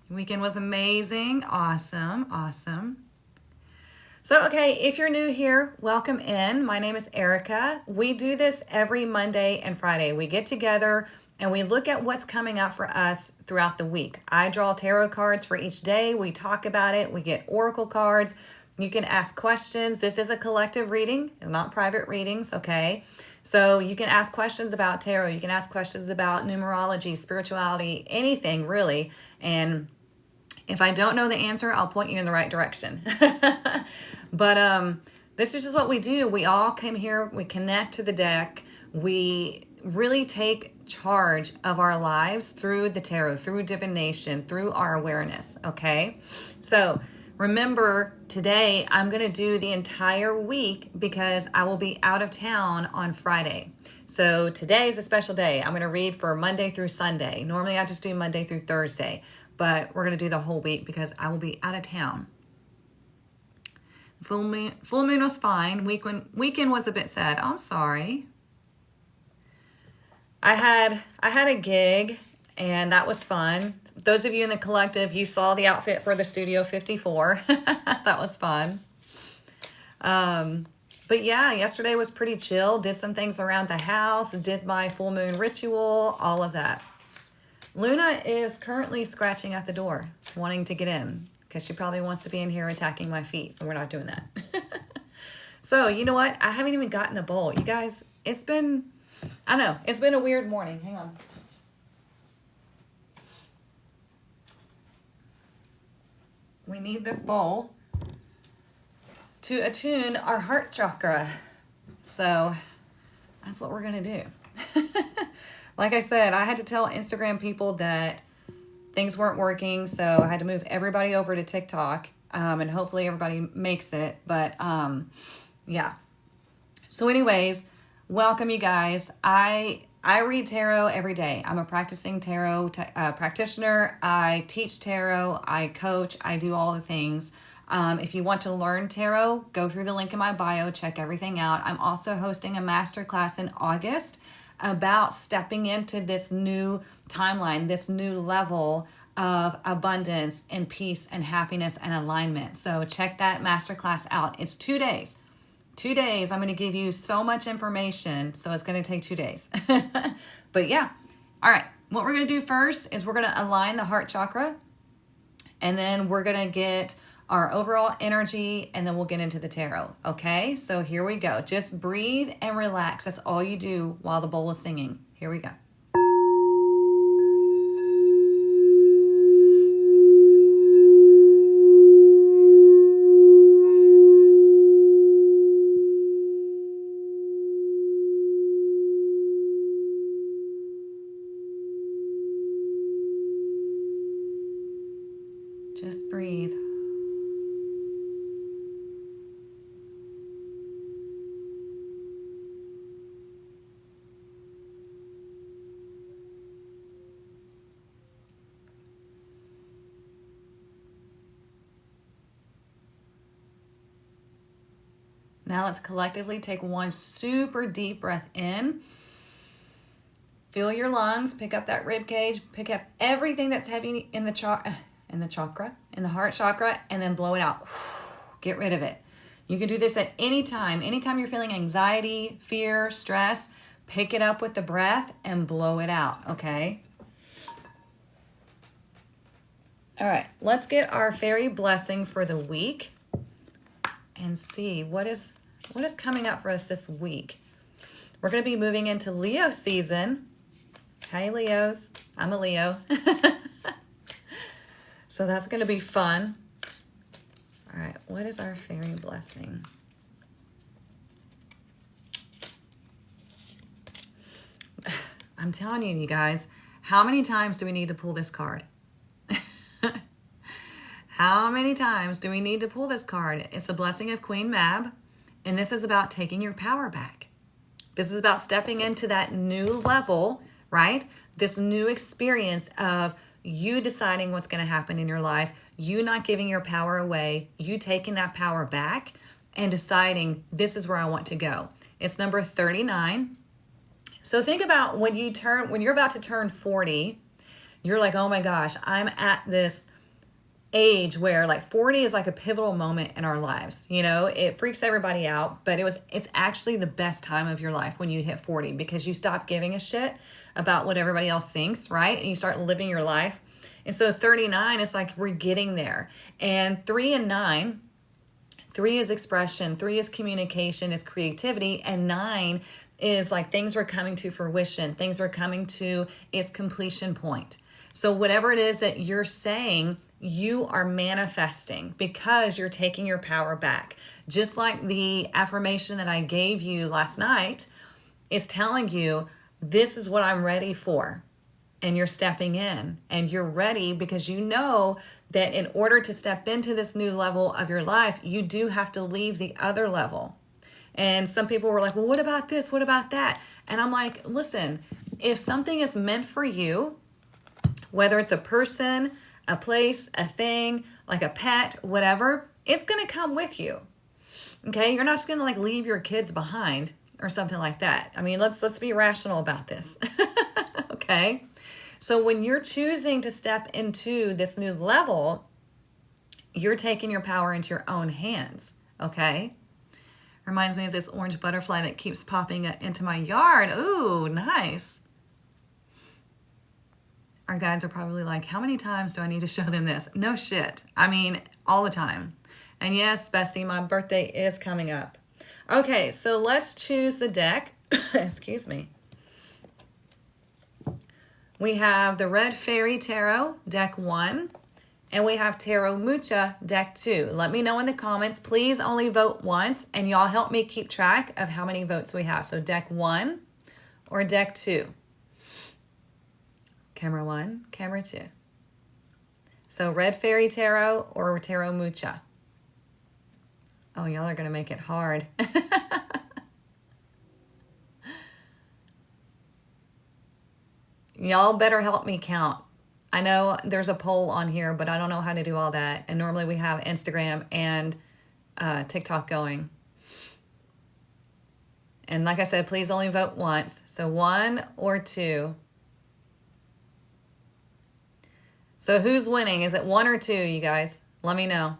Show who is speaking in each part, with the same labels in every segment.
Speaker 1: Weekend was amazing. Awesome. Awesome. So, okay, if you're new here, welcome in. My name is Erica. We do this every Monday and Friday. We get together and we look at what's coming up for us throughout the week. I draw tarot cards for each day. We talk about it. We get oracle cards. You can ask questions. This is a collective reading, not private readings, okay? So you can ask questions about tarot. You can ask questions about numerology, spirituality, anything really. And if I don't know the answer, I'll point you in the right direction. But this is just what we do. We all come here, we connect to the deck. We really take charge of our lives through the tarot, through divination, through our awareness, okay? So remember, today I'm going to do the entire week because I will be out of town on Friday. So today is a special day. I'm going to read for Monday through Sunday. Normally I just do Monday through Thursday, but we're going to do the whole week because I will be out of town. Full moon was fine. Weekend was a bit sad. I'm sorry. I had a gig and that was fun. Those of you in the collective, you saw the outfit for the Studio 54. That was fun. But yeah, yesterday was pretty chill. Did some things around the house, did my full moon ritual, all of that. Luna is currently scratching at the door, wanting to get in because she probably wants to be in here attacking my feet, and we're not doing that. So, you know what? I haven't even gotten the bowl. You guys, it's been a weird morning. Hang on. We need this bowl to attune our heart chakra. So that's what we're going to do. Like I said, I had to tell Instagram people that things weren't working. So I had to move everybody over to TikTok. And hopefully everybody makes it. But yeah. So anyways, welcome you guys. I read tarot every day. I'm a practicing tarot practitioner. I teach tarot. I coach. I do all the things. If you want to learn tarot, go through the link in my bio. Check everything out. I'm also hosting a masterclass in August about stepping into this new timeline, this new level of abundance and peace and happiness and alignment. So check that masterclass out. It's 2 days. 2 days, I'm going to give you so much information, so it's going to take 2 days. But yeah, all right. What we're going to do first is we're going to align the heart chakra, and then we're going to get our overall energy, and then we'll get into the tarot, okay? So here we go. Just breathe and relax. That's all you do while the bowl is singing. Here we go. Just breathe. Now let's collectively take one super deep breath in. Feel your lungs, pick up that rib cage, pick up everything that's heavy in the chakra, in the heart chakra, and then blow it out. Get rid of it. You can do this at any time. Anytime you're feeling anxiety, fear, stress, pick it up with the breath and blow it out, okay? All right, let's get our fairy blessing for the week and see what is coming up for us this week. We're going to be moving into Leo season. Hi, Leos. I'm a Leo. So that's going to be fun. All right, what is our fairy blessing? I'm telling you guys, how many times do we need to pull this card? How many times do we need to pull this card? It's the blessing of Queen Mab, and this is about taking your power back. This is about stepping into that new level, right? This new experience of you deciding what's going to happen in your life, you not giving your power away, you taking that power back and deciding this is where I want to go. It's number 39. So think about when you're about to turn 40, you're like, oh my gosh, I'm at this age where like 40 is like a pivotal moment in our lives. You know, it freaks everybody out, but it's actually the best time of your life when you hit 40, because you stop giving a shit about what everybody else thinks, right? And you start living your life. And so 39 is like we're getting there. And 3 and 9, 3 is expression, 3 is communication, is creativity, and 9 is like things are coming to fruition, things are coming to its completion point. So whatever it is that you're saying, you are manifesting because you're taking your power back. Just like the affirmation that I gave you last night is telling you, this is what I'm ready for. And you're stepping in and you're ready because you know that in order to step into this new level of your life, you do have to leave the other level. And some people were like, well, what about this? What about that? And I'm like, listen, if something is meant for you, whether it's a person, a place, a thing, like a pet, whatever, it's going to come with you. Okay? You're not just going to like leave your kids behind or something like that. I mean, let's be rational about this. Okay? So when you're choosing to step into this new level, you're taking your power into your own hands. Okay? Reminds me of this orange butterfly that keeps popping into my yard. Ooh, nice. Our guides are probably like, how many times do I need to show them this? No shit. I mean, all the time. And yes, bestie, my birthday is coming up. Okay, so let's choose the deck. Excuse me. We have the Red Fairy Tarot, deck 1. And we have Tarot Mucha, deck 2. Let me know in the comments. Please only vote once. And y'all help me keep track of how many votes we have. So deck 1 or deck 2. Camera 1, camera 2. So Red Fairy Tarot or Tarot Mucha. Oh, y'all are going to make it hard. Y'all better help me count. I know there's a poll on here, but I don't know how to do all that. And normally we have Instagram and TikTok going. And like I said, please only vote once. So 1 or 2. So who's winning? Is it 1 or 2, you guys? Let me know.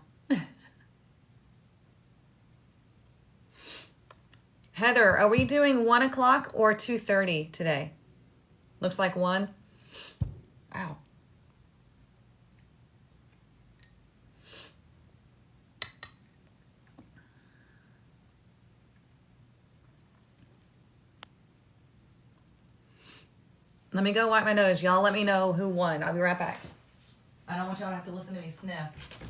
Speaker 1: Heather, are we doing 1 o'clock or 2:30 today? Looks like 1's. Wow. Let me go wipe my nose. Y'all let me know who won. I'll be right back. I don't want y'all to have to listen to me sniff.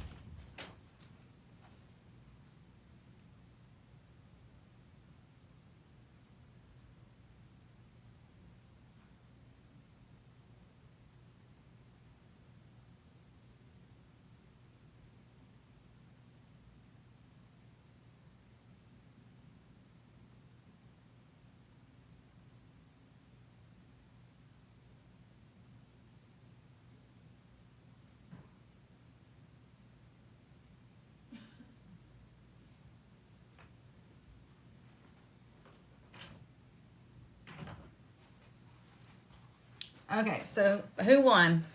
Speaker 1: Okay, so who won?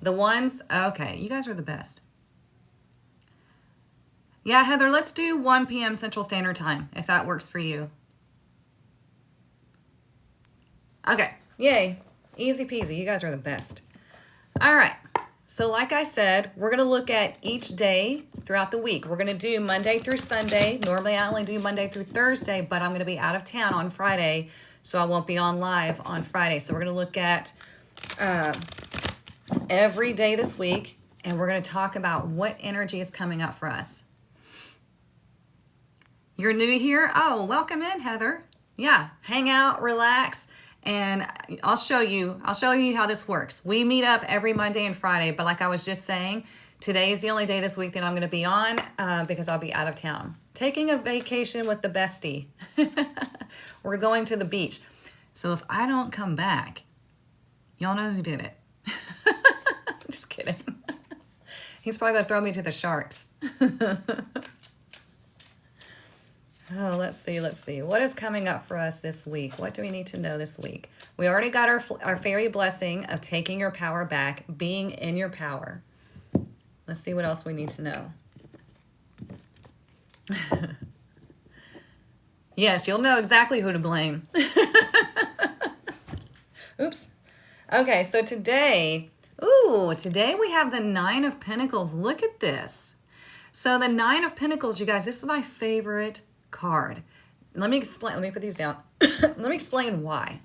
Speaker 1: The 1's? Okay, you guys are the best. Yeah, Heather, let's do 1 p.m. Central Standard Time, if that works for you. Okay, yay. Easy peasy. You guys are the best. All right, so like I said, we're going to look at each day throughout the week. We're going to do Monday through Sunday. Normally, I only do Monday through Thursday, but I'm going to be out of town on Friday, so I won't be on live on Friday. So we're going to look at every day this week, and we're going to talk about what energy is coming up for us. You're new here? Oh, welcome in, Heather. Yeah, hang out, relax, and I'll show you how this works. We meet up every Monday and Friday, but like I was just saying, today is the only day this week that I'm going to be on because I'll be out of town. Taking a vacation with the bestie. We're going to the beach. So if I don't come back, y'all know who did it. Just kidding. He's probably going to throw me to the sharks. Oh, let's see. What is coming up for us this week? What do we need to know this week? We already got our fairy blessing of taking your power back, being in your power. Let's see what else we need to know. Yes, you'll know exactly who to blame. Oops. Okay, so today we have the Nine of Pentacles. Look at this. So the Nine of Pentacles, you guys, this is my favorite card. Let me explain. Let me put these down. Let me explain why.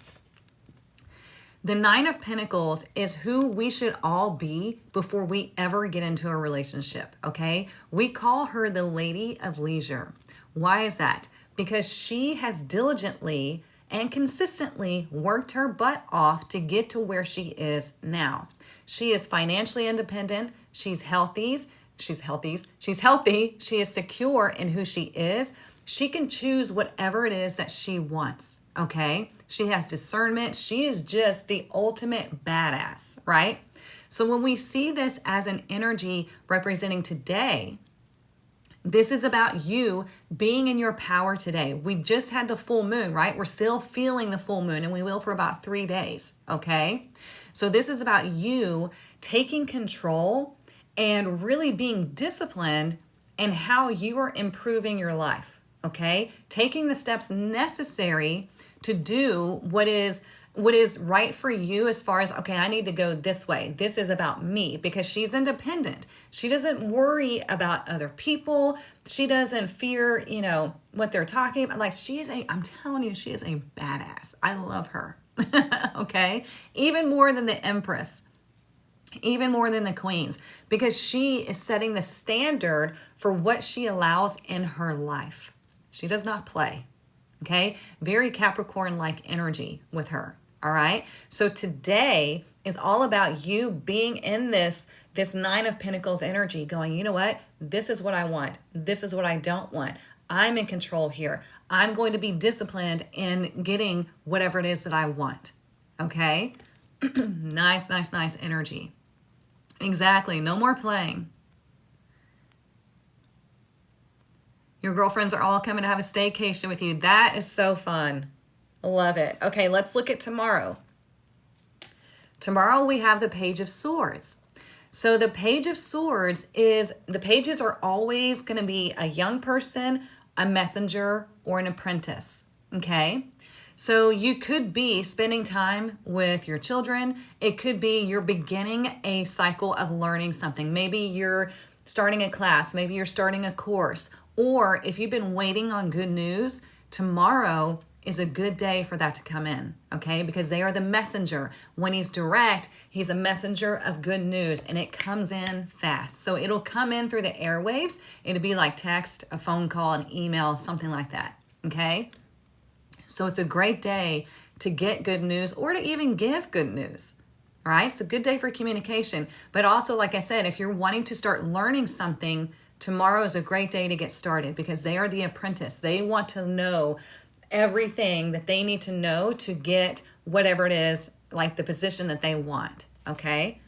Speaker 1: The Nine of Pentacles is who we should all be before we ever get into a relationship, okay? We call her the Lady of Leisure. Why is that? Because she has diligently and consistently worked her butt off to get to where she is now. She is financially independent. She's healthy. She is secure in who she is. She can choose whatever it is that she wants, okay? She has discernment. She is just the ultimate badass, right? So when we see this as an energy representing today, this is about you being in your power today. We just had the full moon, right? We're still feeling the full moon, and we will for about 3 days, okay? So this is about you taking control and really being disciplined in how you are improving your life, okay? Taking the steps necessary to do what is right for you as far as, okay, I need to go this way. This is about me, because she's independent. She doesn't worry about other people. She doesn't fear, what they're talking about. Like, I'm telling you, she is a badass. I love her. Okay? Even more than the Empress. Even more than the queens, because she is setting the standard for what she allows in her life. She does not play. Okay? Very Capricorn-like energy with her. All right? So today is all about you being in this Nine of Pentacles energy, going, you know what? This is what I want. This is what I don't want. I'm in control here. I'm going to be disciplined in getting whatever it is that I want. Okay? Nice energy. Exactly. No more playing. Your girlfriends are all coming to have a staycation with you. That is so fun. I love it. Okay, let's look at tomorrow. Tomorrow we have the Page of Swords. So the Page of Swords the pages are always going to be a young person, a messenger, or an apprentice. Okay? So you could be spending time with your children. It could be you're beginning a cycle of learning something. Maybe you're starting a class. Maybe you're starting a course. Or if you've been waiting on good news, tomorrow is a good day for that to come in, okay? Because they are the messenger. When he's direct, he's a messenger of good news, and it comes in fast. So it'll come in through the airwaves. It'll be like text, a phone call, an email, something like that, okay? So it's a great day to get good news or to even give good news, all right? It's a good day for communication. But also, like I said, if you're wanting to start learning something, tomorrow is a great day to get started, because they are the apprentice. They want to know everything that they need to know to get whatever it is, like the position that they want, okay?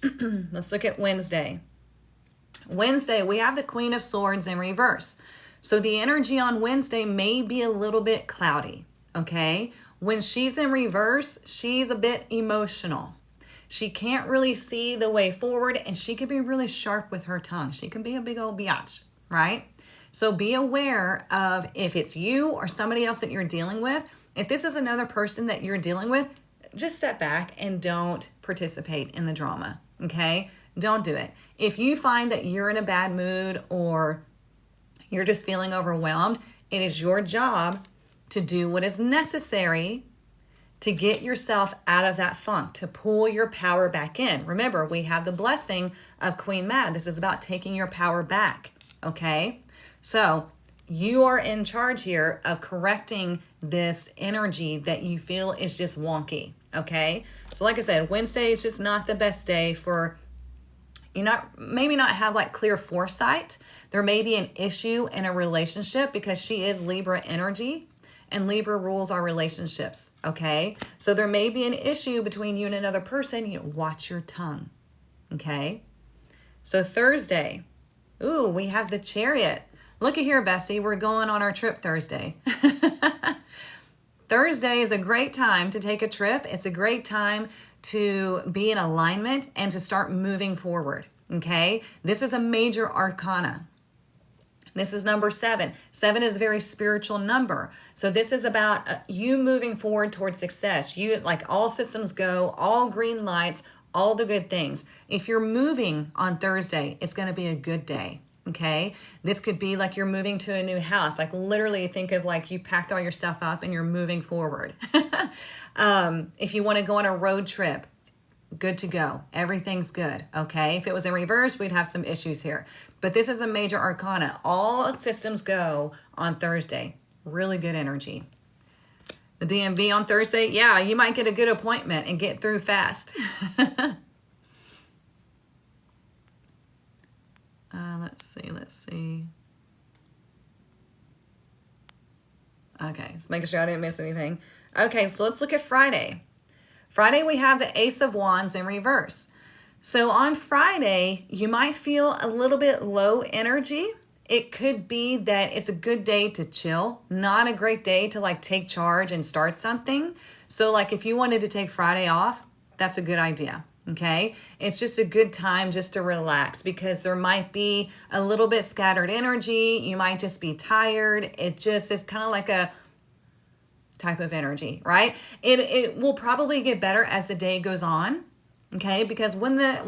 Speaker 1: Let's look at Wednesday. Wednesday, we have the Queen of Swords in reverse. So the energy on Wednesday may be a little bit cloudy, okay? When she's in reverse, she's a bit emotional. She can't really see the way forward, and she can be really sharp with her tongue. She can be a big old biatch, right? So be aware of, if it's you or somebody else that you're dealing with, if this is another person that you're dealing with, just step back and don't participate in the drama, okay? Don't do it. If you find that you're in a bad mood or you're just feeling overwhelmed, it is your job to do what is necessary to get yourself out of that funk, to pull your power back in. Remember, we have the blessing of Queen Mad. This is about taking your power back, okay? So you are in charge here of correcting this energy that you feel is just wonky, okay? So like I said, Wednesday is just not the best day for maybe not have like clear foresight. There may be an issue in a relationship, because she is Libra energy, and Libra rules our relationships, okay? So there may be an issue between you and another person. Watch your tongue, okay? So Thursday, we have the Chariot. Look at here, Bessie. We're going on our trip Thursday. Thursday is a great time to take a trip. It's a great time to be in alignment and to start moving forward, okay? This is a major arcana. This is number 7. 7 is a very spiritual number. So this is about you moving forward towards success. You, like, all systems go, all green lights, all the good things. If you're moving on Thursday, it's going to be a good day. Okay. This could be like you're moving to a new house. Like, literally think of like you packed all your stuff up and you're moving forward. If you want to go on a road trip, good to go. Everything's good. Okay. If it was in reverse, we'd have some issues here. But this is a major arcana. All systems go on Thursday. Really good energy. The DMV on Thursday, yeah, you might get a good appointment and get through fast. Let's see. Okay, just making sure I didn't miss anything. Okay, so let's look at Friday. Friday, we have the Ace of Wands in reverse. So on Friday, you might feel a little bit low energy. It could be that it's a good day to chill, not a great day to like take charge and start something. So like if you wanted to take Friday off, that's a good idea. Okay. It's just a good time just to relax because there might be a little bit scattered energy. You might just be tired. It just is kind of like a type of energy, right? It will probably get better as the day goes on. Okay, because when the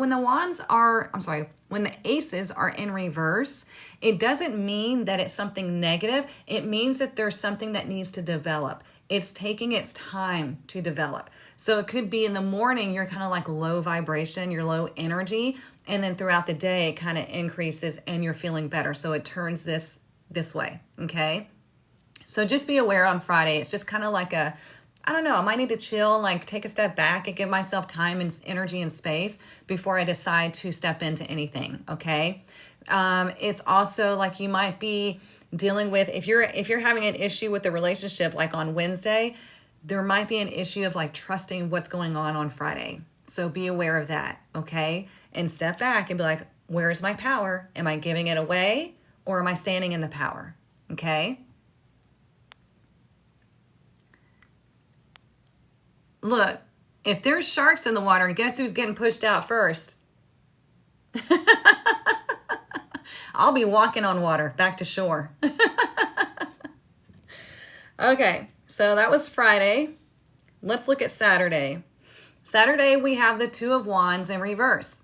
Speaker 1: aces are in reverse, it doesn't mean that it's something negative. It means that there's something that needs to develop. It's taking its time to develop. So it could be in the morning, you're kind of like low vibration, you're low energy, and then throughout the day, it kind of increases and you're feeling better. So it turns this way, okay? So just be aware on Friday. It's just kind of like I don't know, I might need to chill, like take a step back and give myself time and energy and space before I decide to step into anything, okay? It's also like you might be dealing with, if you're having an issue with the relationship, like on Wednesday, there might be an issue of like trusting what's going on Friday. So be aware of that, okay? And step back and be like, where is my power? Am I giving it away or am I standing in the power, okay? Look, if there's sharks in the water, guess who's getting pushed out first? I'll be walking on water back to shore. Okay, so that was Friday. Let's look at Saturday. Saturday, we have the Two of Wands in reverse.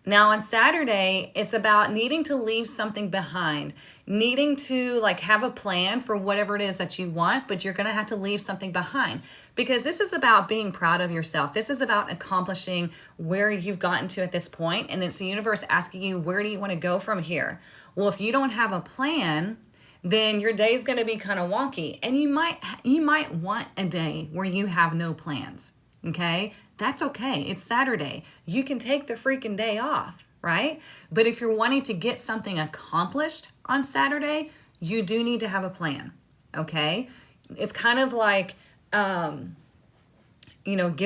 Speaker 1: Now on Saturday, it's about needing to leave something behind, needing to like have a plan for whatever it is that you want, but you're going to have to leave something behind because this is about being proud of yourself. This is about accomplishing where you've gotten to at this point. And it's the universe asking you, where do you want to go from here? Well, if you don't have a plan, then your day is going to be kind of wonky and you might want a day where you have no plans. Okay. That's okay. It's Saturday. You can take the freaking day off, right? But if you're wanting to get something accomplished on Saturday, you do need to have a plan, okay? It's kind of like, get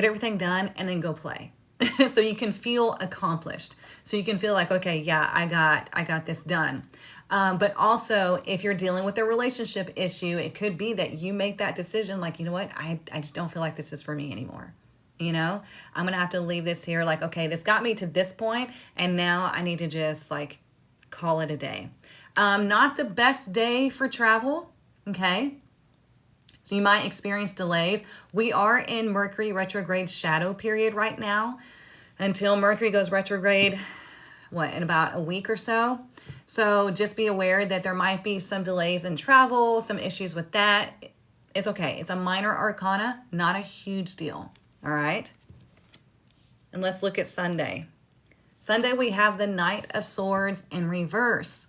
Speaker 1: everything done and then go play. So you can feel accomplished. So you can feel like, okay, yeah, I got this done. But also if you're dealing with a relationship issue, it could be that you make that decision like, you know what? I just don't feel like this is for me anymore. I'm going to have to leave this here. Like, okay, this got me to this point and now I need to just like call it a day. Not the best day for travel. Okay. So you might experience delays. We are in Mercury retrograde shadow period right now until Mercury goes retrograde, in about a week or so. So just be aware that there might be some delays in travel, some issues with that. It's okay. It's a minor arcana, not a huge deal. All right. And let's look at Sunday. Sunday, we have the Knight of Swords in reverse.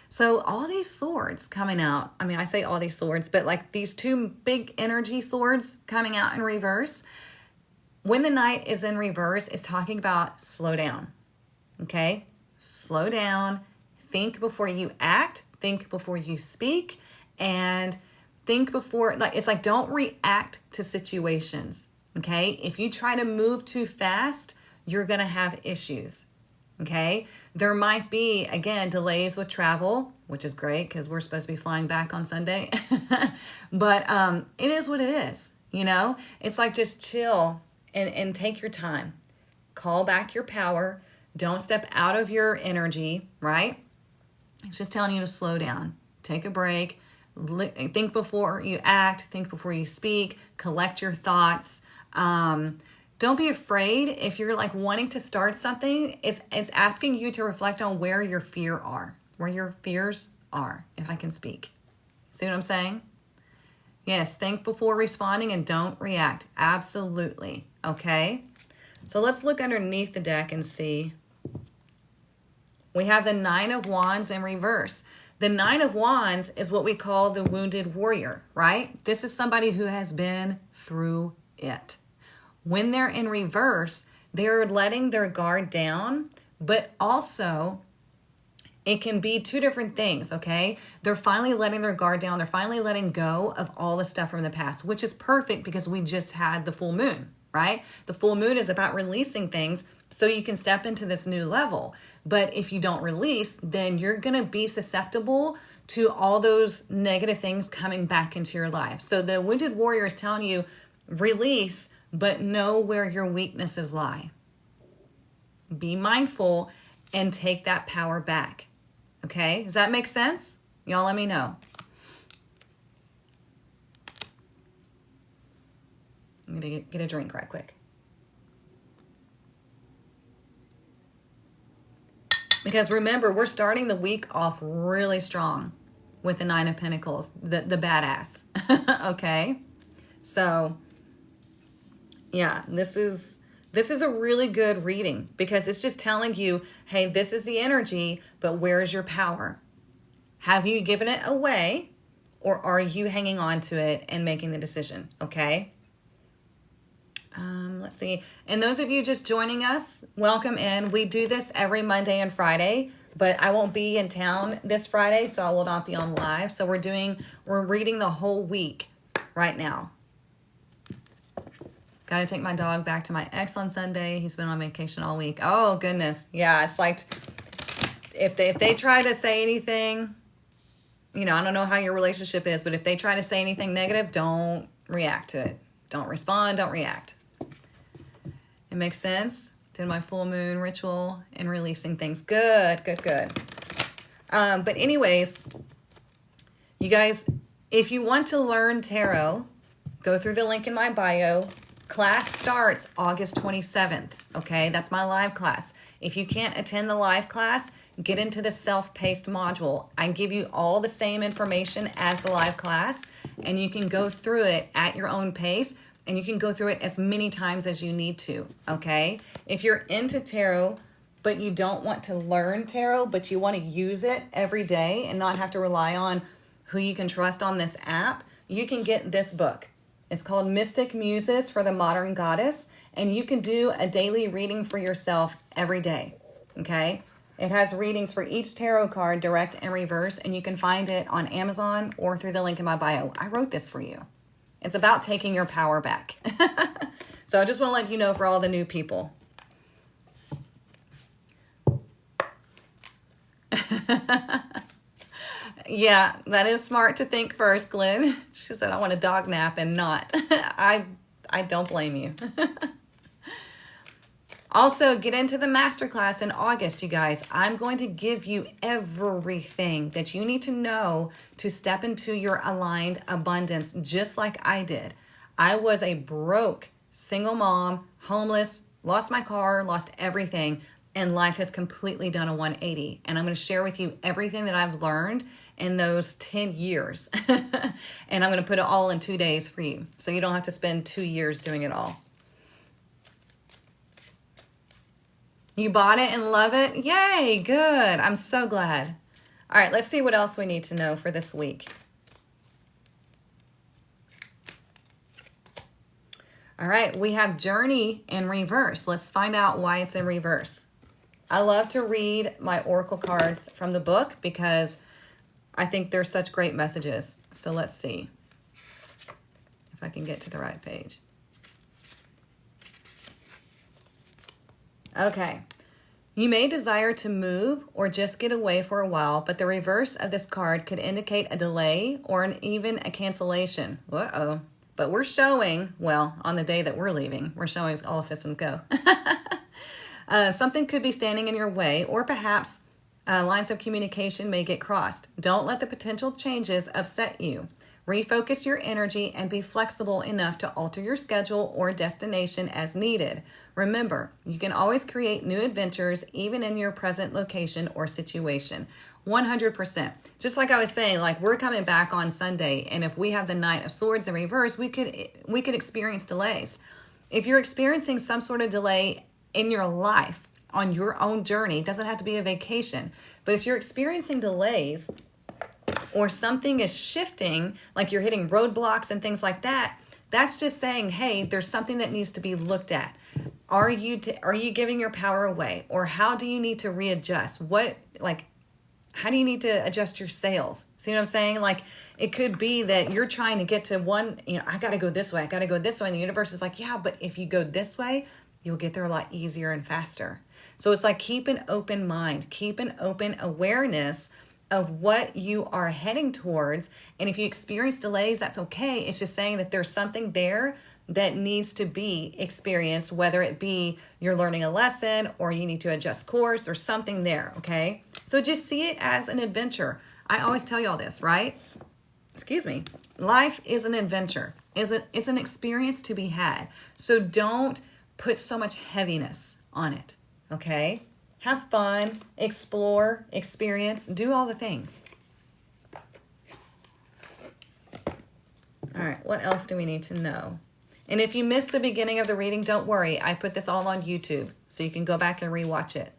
Speaker 1: So all these swords coming out, I say all these swords, but like these two big energy swords coming out in reverse. When the Knight is in reverse, it's talking about slow down. Okay. Slow down. Think before you act. Think before you speak. And think before, it's like, don't react to situations. Okay, if you try to move too fast, you're going to have issues. Okay, there might be, again, delays with travel, which is great because we're supposed to be flying back on Sunday. But it is what it is, you know? It's like just chill and take your time. Call back your power. Don't step out of your energy, right? It's just telling you to slow down. Take a break. Think before you act. Think before you speak. Collect your thoughts. Don't be afraid if you're like wanting to start something. It's asking you to reflect on where your fears are, if I can speak. See what I'm saying? Yes, think before responding and don't react. Absolutely. Okay? So let's look underneath the deck and see. We have the Nine of Wands in reverse. The Nine of Wands is what we call the wounded warrior, right? This is somebody who has been through it. When they're in reverse, they're letting their guard down, but also it can be two different things, okay? They're finally letting their guard down. They're finally letting go of all the stuff from the past, which is perfect because we just had the full moon, right? The full moon is about releasing things so you can step into this new level. But if you don't release, then you're going to be susceptible to all those negative things coming back into your life. So the wounded warrior is telling you, release, but know where your weaknesses lie. Be mindful and take that power back. Okay? Does that make sense? Y'all let me know. I'm going to get a drink right quick. Because remember, we're starting the week off really strong with the Nine of Pentacles, the badass. Okay? So yeah, this is a really good reading because it's just telling you, hey, this is the energy, but where's your power? Have you given it away or are you hanging on to it and making the decision? Okay. Let's see. And those of you just joining us, welcome in. We do this every Monday and Friday, but I won't be in town this Friday, so I will not be on live. So we're reading the whole week right now. Got to take my dog back to my ex on Sunday. He's been on vacation all week. Oh, goodness. Yeah, it's like if they try to say anything, you know, I don't know how your relationship is, but if they try to say anything negative, don't react to it. Don't respond. Don't react. It makes sense. Did my full moon ritual and releasing things. Good. But anyways, you guys, if you want to learn tarot, go through the link in my bio. Class starts August 27th, okay? That's my live class. If you can't attend the live class, get into the self-paced module. I give you all the same information as the live class, and you can go through it at your own pace, and you can go through it as many times as you need to, okay? If you're into tarot, but you don't want to learn tarot, but you want to use it every day and not have to rely on who you can trust on this app, you can get this book. It's called Mystic Muses for the Modern Goddess, and you can do a daily reading for yourself every day, okay? It has readings for each tarot card, direct and reverse, and you can find it on Amazon or through the link in my bio. I wrote this for you. It's about taking your power back. So I just want to let you know for all the new people. Yeah, that is smart to think first, Glenn. She said, I want a dog nap and not. I don't blame you. Also, get into the masterclass in August, you guys. I'm going to give you everything that you need to know to step into your aligned abundance, just like I did. I was a broke single mom, homeless, lost my car, lost everything, and life has completely done a 180. And I'm going to share with you everything that I've learned in those 10 years. And I'm going to put it all in 2 days for you, so you don't have to spend 2 years doing it all. You bought it and love it? Yay, good. I'm so glad. All right, let's see what else we need to know for this week. All right, we have Journey in reverse. Let's find out why it's in reverse. I love to read my oracle cards from the book because I think they're such great messages. So let's see if I can get to the right page. Okay. You may desire to move or just get away for a while, but the reverse of this card could indicate a delay or even a cancellation. Uh-oh. But we're showing, well, on the day that we're leaving, we're showing all systems go. Something could be standing in your way, or perhaps lines of communication may get crossed. Don't let the potential changes upset you. Refocus your energy and be flexible enough to alter your schedule or destination as needed. Remember, you can always create new adventures even in your present location or situation. 100%. Just like I was saying, like we're coming back on Sunday, and if we have the Knight of Swords in reverse, we could experience delays. If you're experiencing some sort of delay in your life on your own journey, it doesn't have to be a vacation, but if you're experiencing delays or something is shifting, like you're hitting roadblocks and things like that, that's just saying, hey, there's something that needs to be looked at. Are you giving your power away? Or how do you need to readjust? How do you need to adjust your sails? See what I'm saying? Like, it could be that you're trying to get to one, I got to go this way. I got to go this way. And the universe is like, yeah, but if you go this way, you'll get there a lot easier and faster. So it's like, keep an open mind, keep an open awareness of what you are heading towards. And if you experience delays, that's okay. It's just saying that there's something there that needs to be experienced, whether it be you're learning a lesson or you need to adjust course or something there, okay? So just see it as an adventure. I always tell you all this, right? Excuse me. Life is an adventure. It's an experience to be had. So don't put so much heaviness on it, okay? Have fun, explore, experience, do all the things. All right, what else do we need to know? And if you missed the beginning of the reading, don't worry. I put this all on YouTube, so you can go back and rewatch it.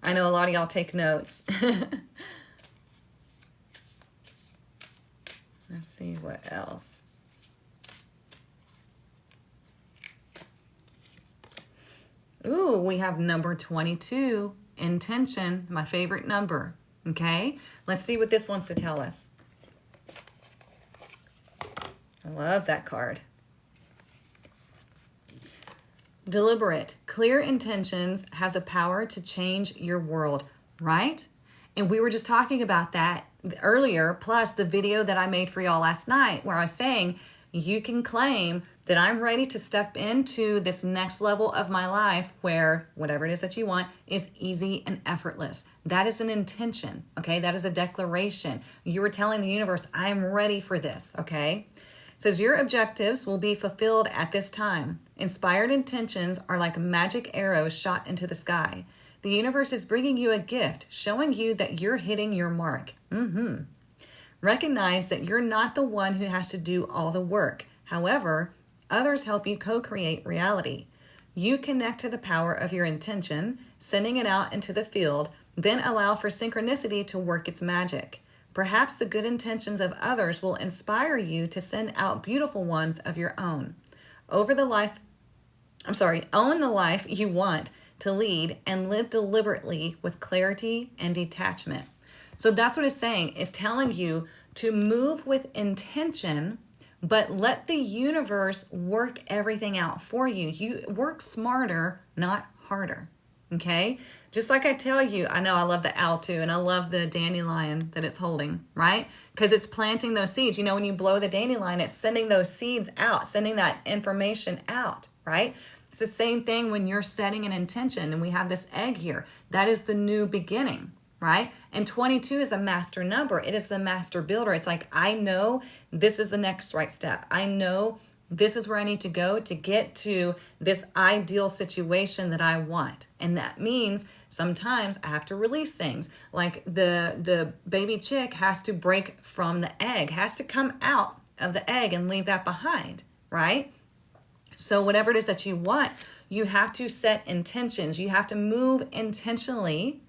Speaker 1: I know a lot of y'all take notes. Let's see what else. Ooh, we have number 22, intention, my favorite number. Okay, let's see what this wants to tell us. I love that card. Deliberate, clear intentions have the power to change your world, right? And we were just talking about that earlier, plus the video that I made for y'all last night where I was saying you can claim that I'm ready to step into this next level of my life where whatever it is that you want is easy and effortless. That is an intention, okay? That is a declaration. You are telling the universe, I'm ready for this, okay? It says your objectives will be fulfilled at this time. Inspired intentions are like magic arrows shot into the sky. The universe is bringing you a gift, showing you that you're hitting your mark. Recognize that you're not the one who has to do all the work. However, others help you co-create reality. You connect to the power of your intention, sending it out into the field, then allow for synchronicity to work its magic. Perhaps the good intentions of others will inspire you to send out beautiful ones of your own. Own the life you want to lead and live deliberately with clarity and detachment. So that's what it's saying. It's telling you to move with intention, but let the universe work everything out for you. You work smarter, not harder. Okay? Just like I tell you, I know I love the owl too, and I love the dandelion that it's holding, right? Because it's planting those seeds. You know, when you blow the dandelion, it's sending those seeds out, sending that information out, right? It's the same thing when you're setting an intention, and we have this egg here. That is the new beginning, right? And 22 is a master number. It is the master builder. It's like, I know this is the next right step. I know this is where I need to go to get to this ideal situation that I want. And that means sometimes I have to release things. Like the baby chick has to break from the egg, has to come out of the egg and leave that behind, right? So whatever it is that you want, you have to set intentions. You have to move intentionally,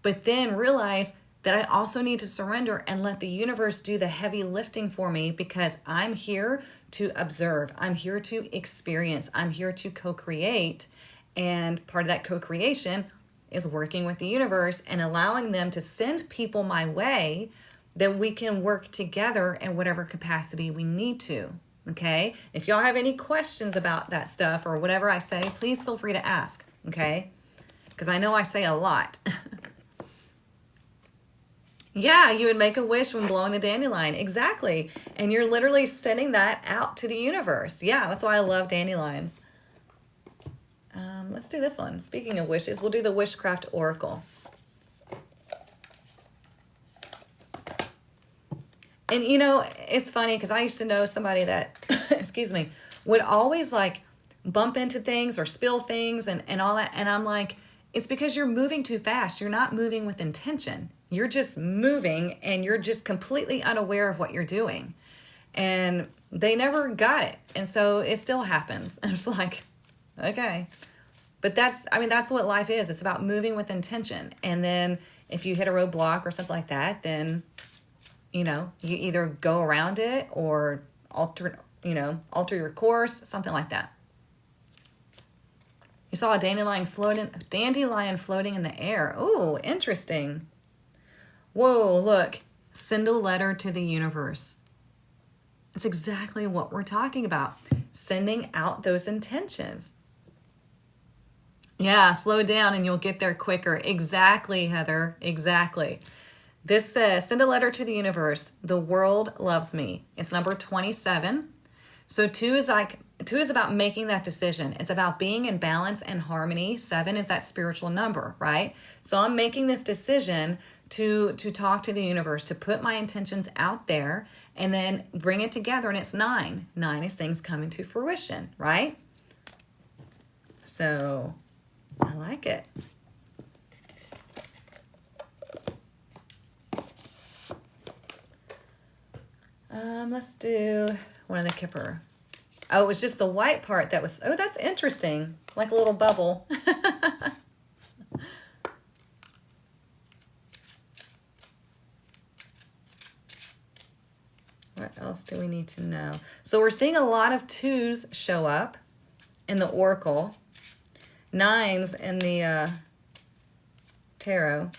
Speaker 1: but then realize that I also need to surrender and let the universe do the heavy lifting for me, because I'm here to observe. I'm here to experience. I'm here to co-create. And part of that co-creation is working with the universe and allowing them to send people my way that we can work together in whatever capacity we need to. Okay? If y'all have any questions about that stuff or whatever I say, please feel free to ask. Okay? because I know I say a lot. Yeah, you would make a wish when blowing the dandelion. Exactly. And you're literally sending that out to the universe. Yeah, that's why I love dandelions. Let's do this one. Speaking of wishes, we'll do the Wishcraft Oracle. And you know, it's funny because I used to know somebody that, excuse me, would always like bump into things or spill things and all that. And I'm like, it's because you're moving too fast. You're not moving with intention. You're just moving and you're just completely unaware of what you're doing. And they never got it. And so it still happens. And it's like, okay. But that's what life is. It's about moving with intention. And then if you hit a roadblock or something like that, then, you know, you either go around it or alter your course, something like that. You saw a dandelion floating in the air. Oh, interesting. Whoa, look. Send a letter to the universe. It's exactly what we're talking about. Sending out those intentions. Yeah, slow down and you'll get there quicker. Exactly, Heather. Exactly. This says, send a letter to the universe. The world loves me. It's number 27. So 2 is about making that decision. It's about being in balance and harmony. 7 is that spiritual number, right? So I'm making this decision to talk to the universe, to put my intentions out there and then bring it together. And it's 9. 9 is things coming to fruition, right? So I like it. Let's do one of the Kipper. Oh, it was just the white part that was, oh, that's interesting. Like a little bubble. What else do we need to know? So we're seeing a lot of 2s show up in the Oracle. 9s in the Tarot.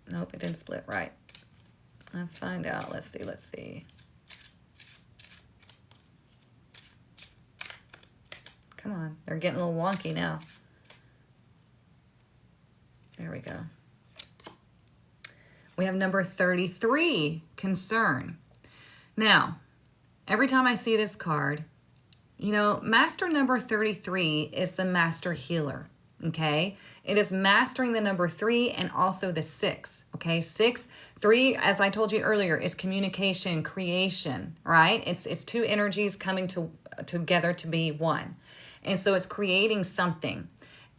Speaker 1: Nope, it didn't split right. Let's find out. Let's see. Come on. They're getting a little wonky now. There we go. We have number 33, concern. Now, every time I see this card, you know, master number 33 is the master healer, okay? It is mastering the number 3 and also the 6, okay? 3, as I told you earlier, is communication, creation, right? It's 2 energies coming together to be one. And so it's creating something.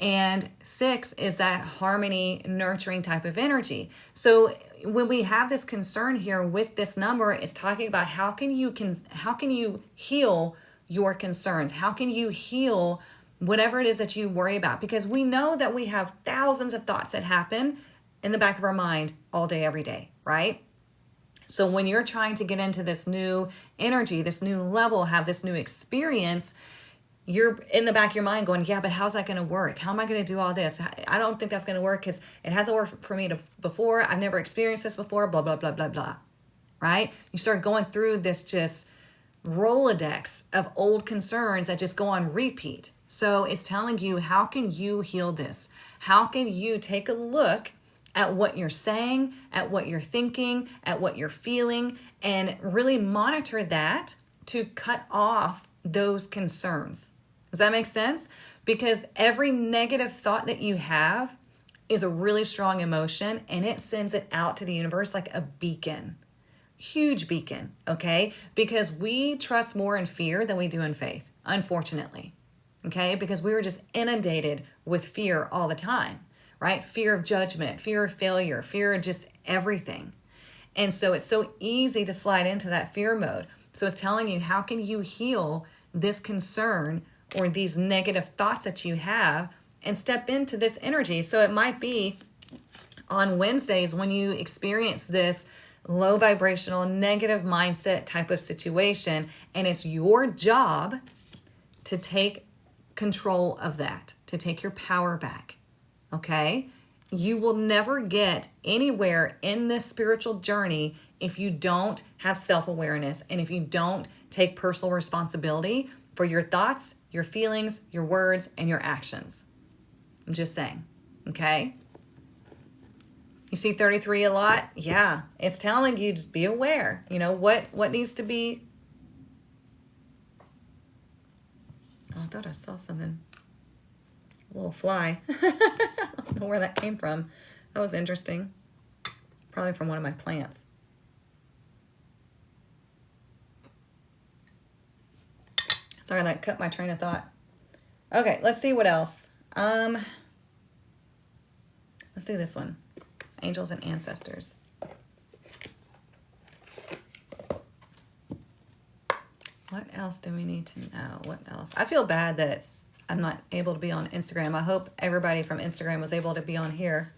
Speaker 1: And 6 is that harmony, nurturing type of energy. So when we have this concern here with this number, it's talking about how can you heal your concerns? How can you heal whatever it is that you worry about? Because we know that we have thousands of thoughts that happen in the back of our mind all day, every day, right? So when you're trying to get into this new energy, this new level, have this new experience, you're in the back of your mind going, yeah, but how's that going to work? How am I going to do all this? I don't think that's going to work because it hasn't worked for me before. I've never experienced this before, blah, blah, blah, blah, blah, right? You start going through this just Rolodex of old concerns that just go on repeat. So it's telling you, how can you heal this? How can you take a look at what you're saying, at what you're thinking, at what you're feeling, and really monitor that to cut off those concerns? Does that make sense? Because every negative thought that you have is a really strong emotion and it sends it out to the universe like a beacon. Huge beacon, okay? Because we trust more in fear than we do in faith, unfortunately, okay? Because we were just inundated with fear all the time, right? Fear of judgment, fear of failure, fear of just everything. And so it's so easy to slide into that fear mode. So it's telling you, how can you heal this concern or these negative thoughts that you have and step into this energy? So it might be on Wednesdays when you experience this low vibrational, negative mindset type of situation, and it's your job to take control of that, to take your power back, okay? You will never get anywhere in this spiritual journey if you don't have self-awareness and if you don't take personal responsibility for your thoughts, your feelings, your words, and your actions. I'm just saying, okay? You see 33 a lot? Yeah, it's telling you just be aware. You know, what needs to be... Oh, I thought I saw something. A little fly. I don't know where that came from. That was interesting. Probably from one of my plants. Sorry, that cut my train of thought. Okay, let's see what else. Let's do this one. Angels and ancestors. What else do we need to know? What else? I feel bad that I'm not able to be on Instagram. I hope everybody from Instagram was able to be on here.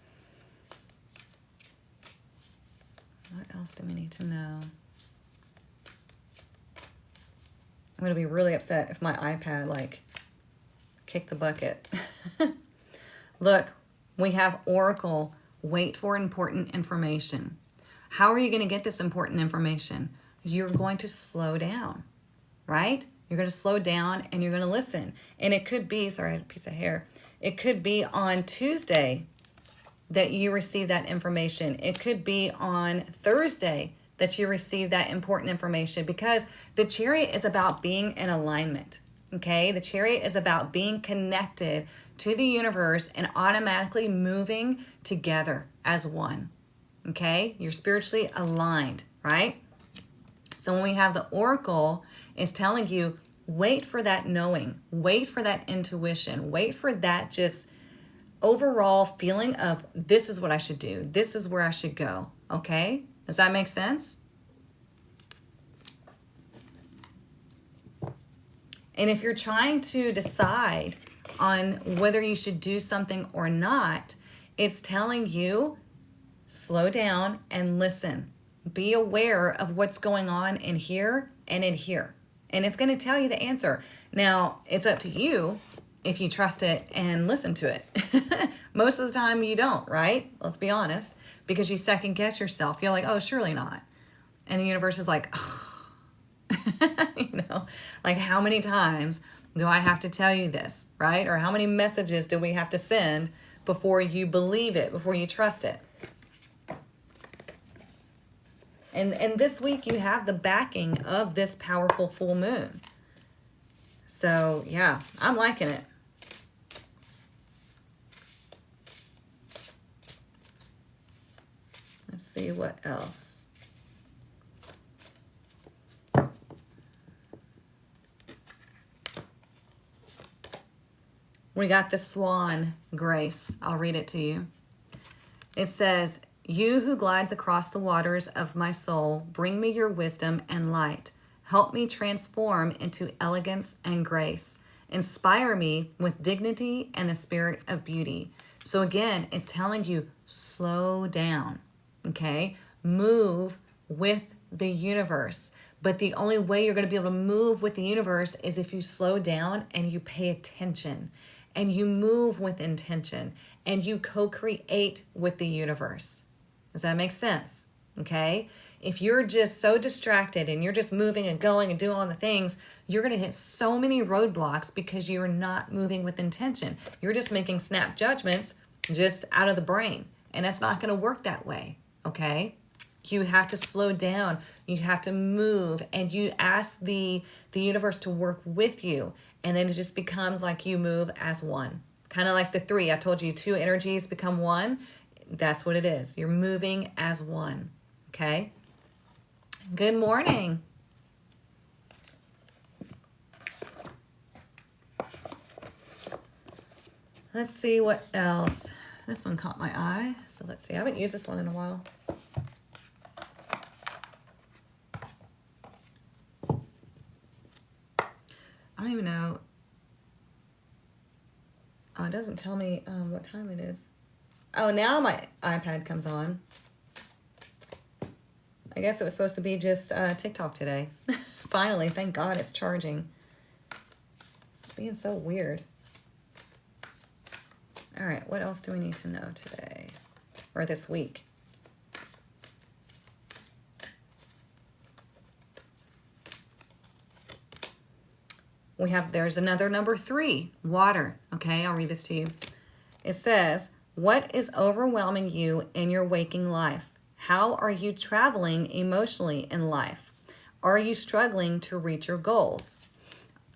Speaker 1: What else do we need to know? I'm going to be really upset if my iPad, like, kicked the bucket. Look, we have Oracle. Wait for important information. How are you going to get this important information? You're going to slow down, right? You're going to slow down and you're going to listen. And it could be, sorry, I had a piece of hair. It could be on Tuesday that you receive that information. It could be on Thursday that you receive that important information, because the Chariot is about being in alignment, okay? The Chariot is about being connected to the universe and automatically moving together as one, okay? You're spiritually aligned, right? So when we have the Oracle, it's telling you, wait for that knowing, wait for that intuition, wait for that just overall feeling of this is what I should do, this is where I should go, okay? Does that make sense? And if you're trying to decide on whether you should do something or not, it's telling you, slow down and listen. Be aware of what's going on in here and in here. And it's going to tell you the answer. Now, it's up to you if you trust it and listen to it. Most of the time you don't, right? Let's be honest. Because you second guess yourself. You're like, oh, surely not. And the universe is like, oh. You know, like, how many times do I have to tell you this, right? Or how many messages do we have to send before you believe it, before you trust it? And this week you have the backing of this powerful full moon. So, yeah, I'm liking it. Let's see what else. We got the Swan Grace. I'll read it to you. It says, you who glides across the waters of my soul, bring me your wisdom and light. Help me transform into elegance and grace. Inspire me with dignity and the spirit of beauty. So again, it's telling you, slow down, okay? Move with the universe. But the only way you're going to be able to move with the universe is if you slow down and you pay attention and you move with intention and you co-create with the universe. Does that make sense? Okay? If you're just so distracted and you're just moving and going and doing all the things, you're going to hit so many roadblocks because you're not moving with intention. You're just making snap judgments just out of the brain. And that's not going to work that way. Okay? You have to slow down. You have to move, and you ask the universe to work with you. And then it just becomes like you move as one. Kind of like the three. I told you 2 energies become one. That's what it is. You're moving as one. Okay? Good morning. Let's see what else. This one caught my eye. So let's see. I haven't used this one in a while. I don't even know. Oh, it doesn't tell me what time it is. Oh, now my iPad comes on. I guess it was supposed to be just TikTok today. Finally, thank God it's charging. It's being so weird. All right, what else do we need to know today? Or this week? there's another number 3, water. Okay, I'll read this to you. It says, what is overwhelming you in your waking life? How are you traveling emotionally in life? Are you struggling to reach your goals?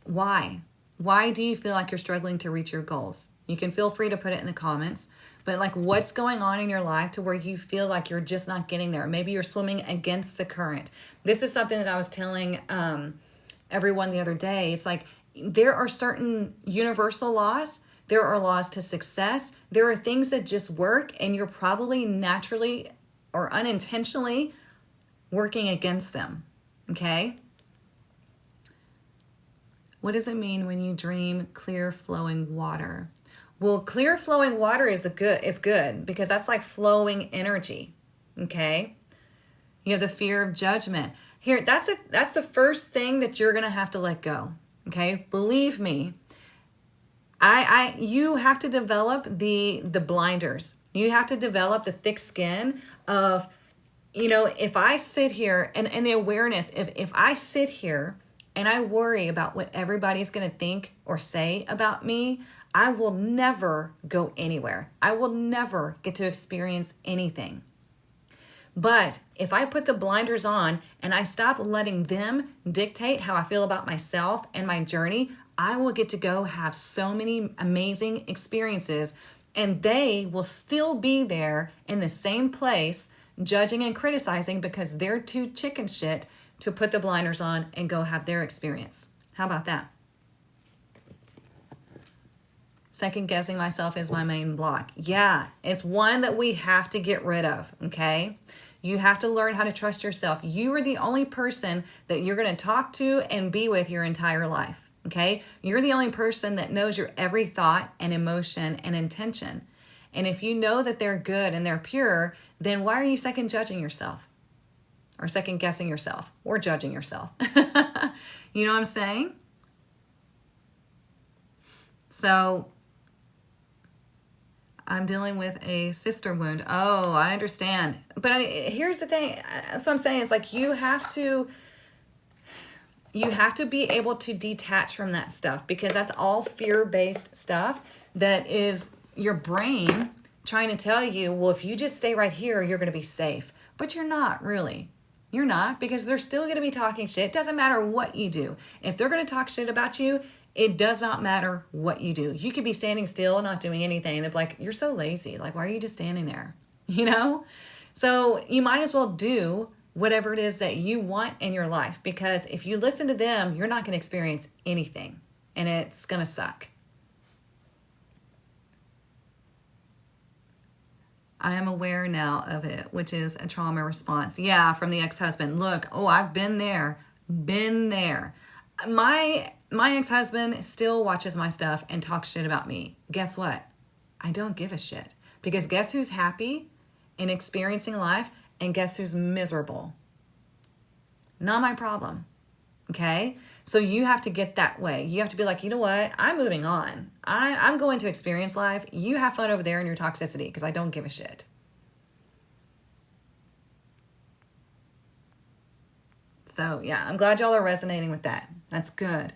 Speaker 1: Why? Why do you feel like you're struggling to reach your goals? You can feel free to put it in the comments, but like what's going on in your life to where you feel like you're just not getting there? Maybe you're swimming against the current. This is something that I was telling everyone the other day. It's like there are certain universal laws. There are laws to success. There are things that just work and you're probably naturally or unintentionally working against them. Okay? What does it mean when you dream clear flowing water? Well, clear flowing water is good because that's like flowing energy. Okay? You have the fear of judgment. Here, that's the first thing that you're gonna have to let go. Okay? Believe me. You have to develop the blinders. You have to develop the thick skin of, if I sit here and the awareness, if I sit here and I worry about what everybody's going to think or say about me, I will never go anywhere. I will never get to experience anything. But if I put the blinders on and I stop letting them dictate how I feel about myself and my journey, I will get to go have so many amazing experiences, and they will still be there in the same place judging and criticizing because they're too chicken shit to put the blinders on and go have their experience. How about that? Second guessing myself is my main block. Yeah, it's one that we have to get rid of, okay? You have to learn how to trust yourself. You are the only person that you're going to talk to and be with your entire life. Okay, you're the only person that knows your every thought and emotion and intention. And if you know that they're good and they're pure, then why are you second judging yourself or second guessing yourself or judging yourself? You know what I'm saying? So I'm dealing with a sister wound. Oh, I understand. But here's the thing. That's what I'm saying. It's like you have to be able to detach from that stuff because that's all fear-based stuff that is your brain trying to tell you, well, if you just stay right here, you're going to be safe. But you're not really. You're not, because they're still going to be talking shit. It doesn't matter what you do. If they're going to talk shit about you, it does not matter what you do. You could be standing still and not doing anything. They're like, you're so lazy. Like, why are you just standing there? So you might as well do whatever it is that you want in your life, because if you listen to them, you're not going to experience anything and it's going to suck. I am aware now of it, which is a trauma response. Yeah, from the ex-husband. Look, I've been there. My ex-husband still watches my stuff and talks shit about me. Guess what? I don't give a shit, because guess who's happy in experiencing life? And guess who's miserable? Not my problem. Okay? So you have to get that way. You have to be like, you know what? I'm moving on. I'm going to experience life. You have fun over there in your toxicity because I don't give a shit. So yeah, I'm glad y'all are resonating with that. That's good.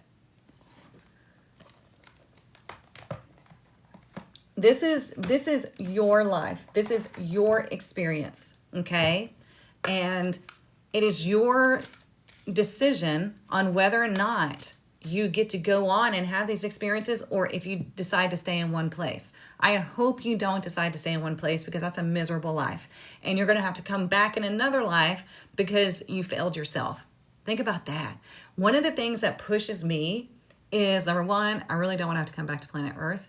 Speaker 1: This is your life. This is your experience. Okay? And it is your decision on whether or not you get to go on and have these experiences, or if you decide to stay in one place. I hope you don't decide to stay in one place, because that's a miserable life. And you're going to have to come back in another life because you failed yourself. Think about that. One of the things that pushes me is, number one, I really don't want to have to come back to planet Earth.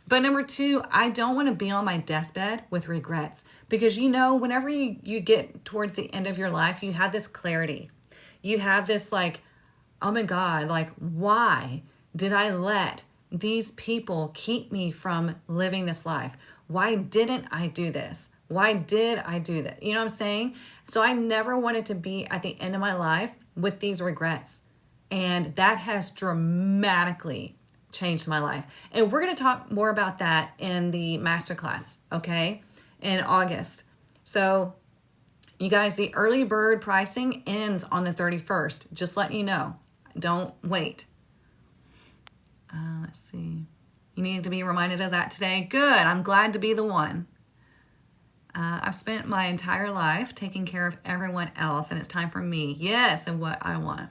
Speaker 1: But number two, I don't want to be on my deathbed with regrets, because whenever you get towards the end of your life, you have this clarity. You have this like, oh my God, like, why did I let these people keep me from living this life? Why didn't I do this? Why did I do that? You know what I'm saying? So I never wanted to be at the end of my life with these regrets. And that has dramatically changed my life. And we're going to talk more about that in the masterclass, okay, in August. So you guys, the early bird pricing ends on the 31st. Just letting you know. Don't wait, Let's see. You needed to be reminded of that today. Good. I'm glad to be the one. I've spent my entire life taking care of everyone else, and it's time for me. Yes, and what I want.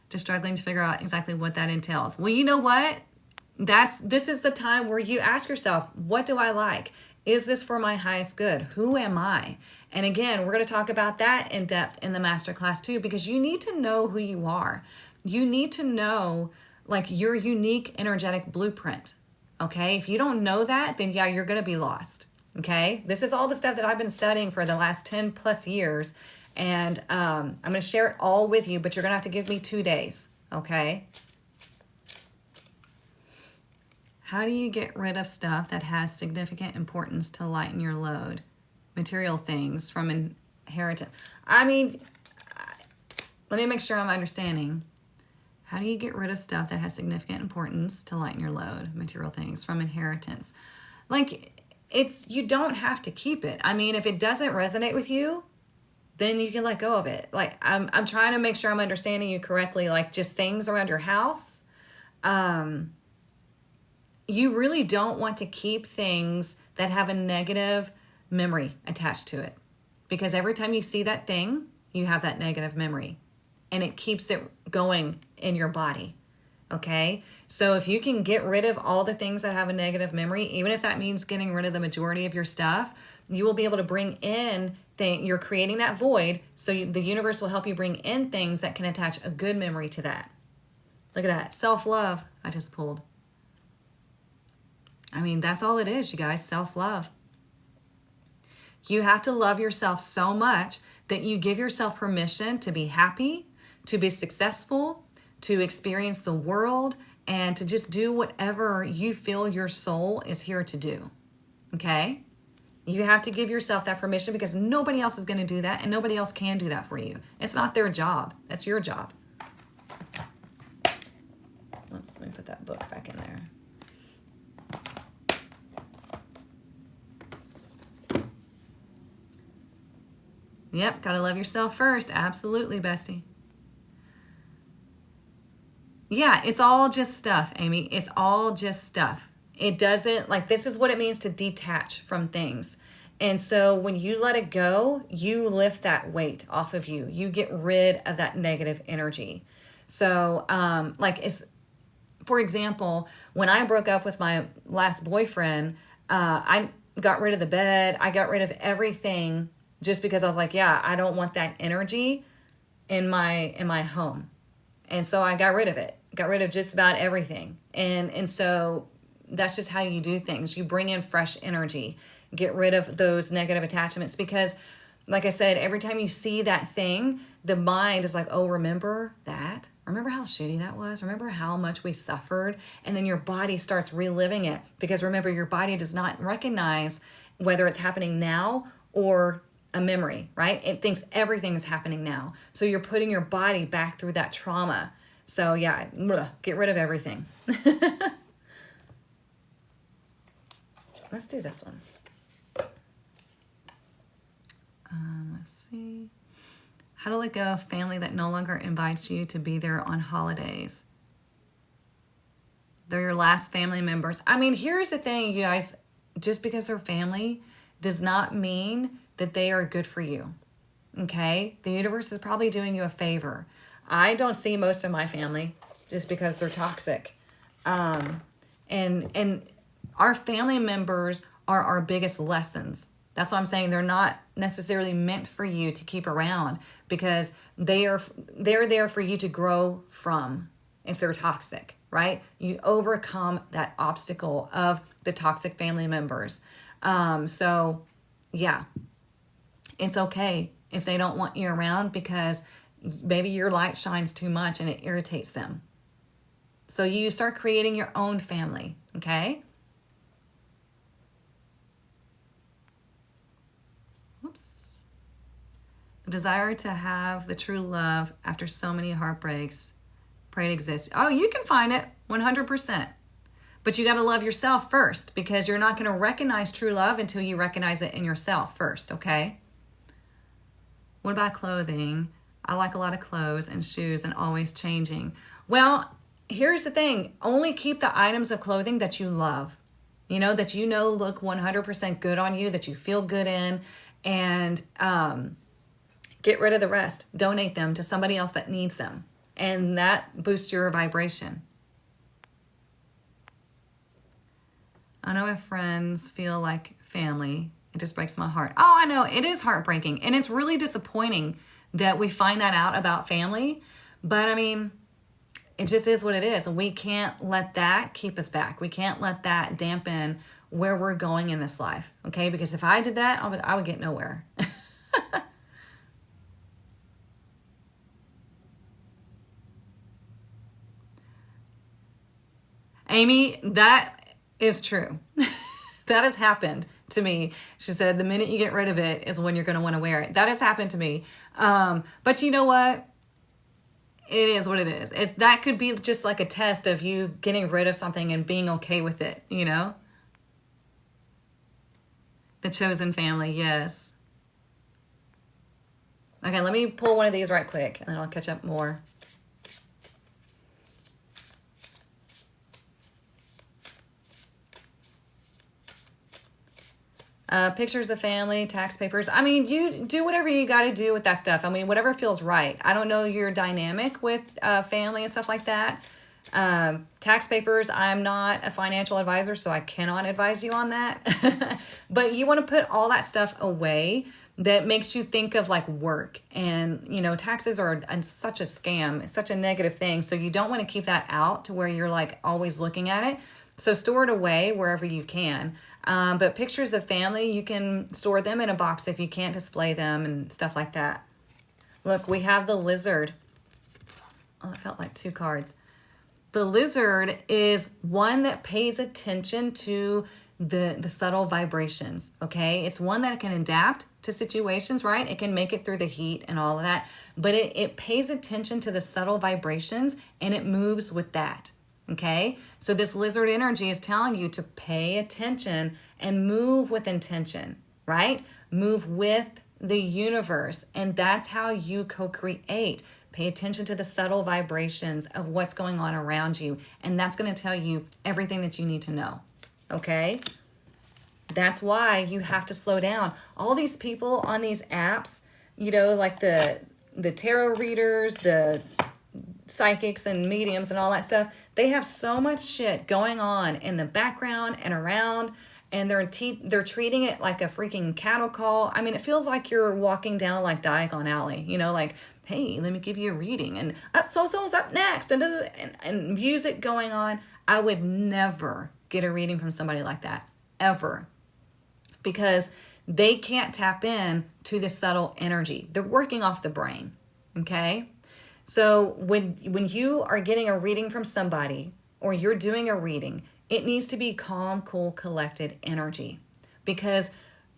Speaker 1: Just struggling to figure out exactly what that entails. Well, you know what? This is the time where you ask yourself, what do I like? Is this for my highest good? Who am I? And again, we're going to talk about that in depth in the masterclass too, because you need to know who you are. You need to know like your unique energetic blueprint. Okay. If you don't know that, then yeah, you're going to be lost. Okay. This is all the stuff that I've been studying for the last 10 plus years. And I'm going to share it all with you, but you're going to have to give me 2 days. Okay. How do you get rid of stuff that has significant importance to lighten your load? Material things from inheritance. I mean, let me make sure I'm understanding. How do you get rid of stuff that has significant importance to lighten your load? Material things from inheritance. Like, you don't have to keep it. I mean, if it doesn't resonate with you, then you can let go of it. Like, I'm trying to make sure I'm understanding you correctly. Like, just things around your house. You really don't want to keep things that have a negative memory attached to it. Because every time you see that thing, you have that negative memory. And it keeps it going in your body. Okay? So if you can get rid of all the things that have a negative memory, even if that means getting rid of the majority of your stuff, you will be able to bring in you're creating that void, so the universe will help you bring in things that can attach a good memory to that. Look at that. Self-love I just pulled. I mean, that's all it is, you guys. Self-love. You have to love yourself so much that you give yourself permission to be happy, to be successful, to experience the world, and to just do whatever you feel your soul is here to do. Okay? You have to give yourself that permission because nobody else is going to do that, and nobody else can do that for you. It's not their job. That's your job. Oops, let me put that book back in there. Yep, gotta love yourself first. Absolutely, bestie. Yeah, it's all just stuff, Amy. It's all just stuff. It doesn't, like, this is what it means to detach from things. And so when you let it go, you lift that weight off of you. You get rid of that negative energy. So, for example, when I broke up with my last boyfriend, I got rid of the bed. I got rid of everything just because I was like, yeah, I don't want that energy in my home. And so I got rid of it. Got rid of just about everything. And so that's just how you do things. You bring in fresh energy. Get rid of those negative attachments because, like I said, every time you see that thing, the mind is like, oh, remember that? Remember how shitty that was? Remember how much we suffered? And then your body starts reliving it because remember, your body does not recognize whether it's happening now or a memory, right? It thinks everything is happening now. So you're putting your body back through that trauma. So yeah, get rid of everything. Let's do this one. Let's see. How to let go of family that no longer invites you to be there on holidays. They're your last family members. I mean, here's the thing, you guys. Just because they're family does not mean that they are good for you. Okay? The universe is probably doing you a favor. I don't see most of my family just because they're toxic. And our family members are our biggest lessons. That's why I'm saying they're not necessarily meant for you to keep around because they're there for you to grow from if they're toxic, right? You overcome that obstacle of the toxic family members. So yeah, it's okay if they don't want you around because maybe your light shines too much and it irritates them. So you start creating your own family, okay? Whoops. The desire to have the true love after so many heartbreaks. Pray it exists. Oh, you can find it 100%. But you got to love yourself first because you're not going to recognize true love until you recognize it in yourself first, okay? What about clothing? I like a lot of clothes and shoes and always changing. Well, here's the thing. Only keep the items of clothing that you love. You know, that you know look 100% good on you, that you feel good in. And get rid of the rest. Donate them to somebody else that needs them. And that boosts your vibration. I know my friends feel like family. It just breaks my heart. Oh, I know. It is heartbreaking. And it's really disappointing that we find that out about family. But I mean, it just is what it is. And we can't let that keep us back. We can't let that dampen where we're going in this life. Okay? Because if I did that, I would get nowhere. Amy, that is true. That has happened to me. She said the minute you get rid of it is when you're going to want to wear it. That has happened to me. But you know what? It is what it is. That could be just like a test of you getting rid of something and being okay with it, you know? The chosen family, yes. Okay, let me pull one of these right quick, and then I'll catch up more. Pictures of family, tax papers. I mean, you do whatever you got to do with that stuff. I mean, whatever feels right. I don't know your dynamic with family and stuff like that. Tax papers, I'm not a financial advisor, so I cannot advise you on that. But you want to put all that stuff away that makes you think of like work. And, you know, taxes are such a scam. It's such a negative thing. So you don't want to keep that out to where you're like always looking at it. So store it away wherever you can. But pictures of family, you can store them in a box if you can't display them and stuff like that. Look, we have the lizard. Oh, it felt like 2 cards. The lizard is one that pays attention to the subtle vibrations, okay? It's one that can adapt to situations, right? It can make it through the heat and all of that. But it pays attention to the subtle vibrations and it moves with that. Okay, so this lizard energy is telling you to pay attention and move with intention, right? Move with the universe. And that's how you co-create. Pay attention to the subtle vibrations of what's going on around you. And that's going to tell you everything that you need to know. Okay? That's why you have to slow down. All these people on these apps, you know, like the tarot readers, the psychics and mediums and all that stuff, they have so much shit going on in the background and around, and they're treating it like a freaking cattle call. I mean, it feels like you're walking down like Diagon Alley, you know, like, hey, let me give you a reading, and so-and-so's up next, and music going on. I would never get a reading from somebody like that, ever, because they can't tap in to the subtle energy. They're working off the brain, okay? So when you are getting a reading from somebody or you're doing a reading, it needs to be calm, cool, collected energy. Because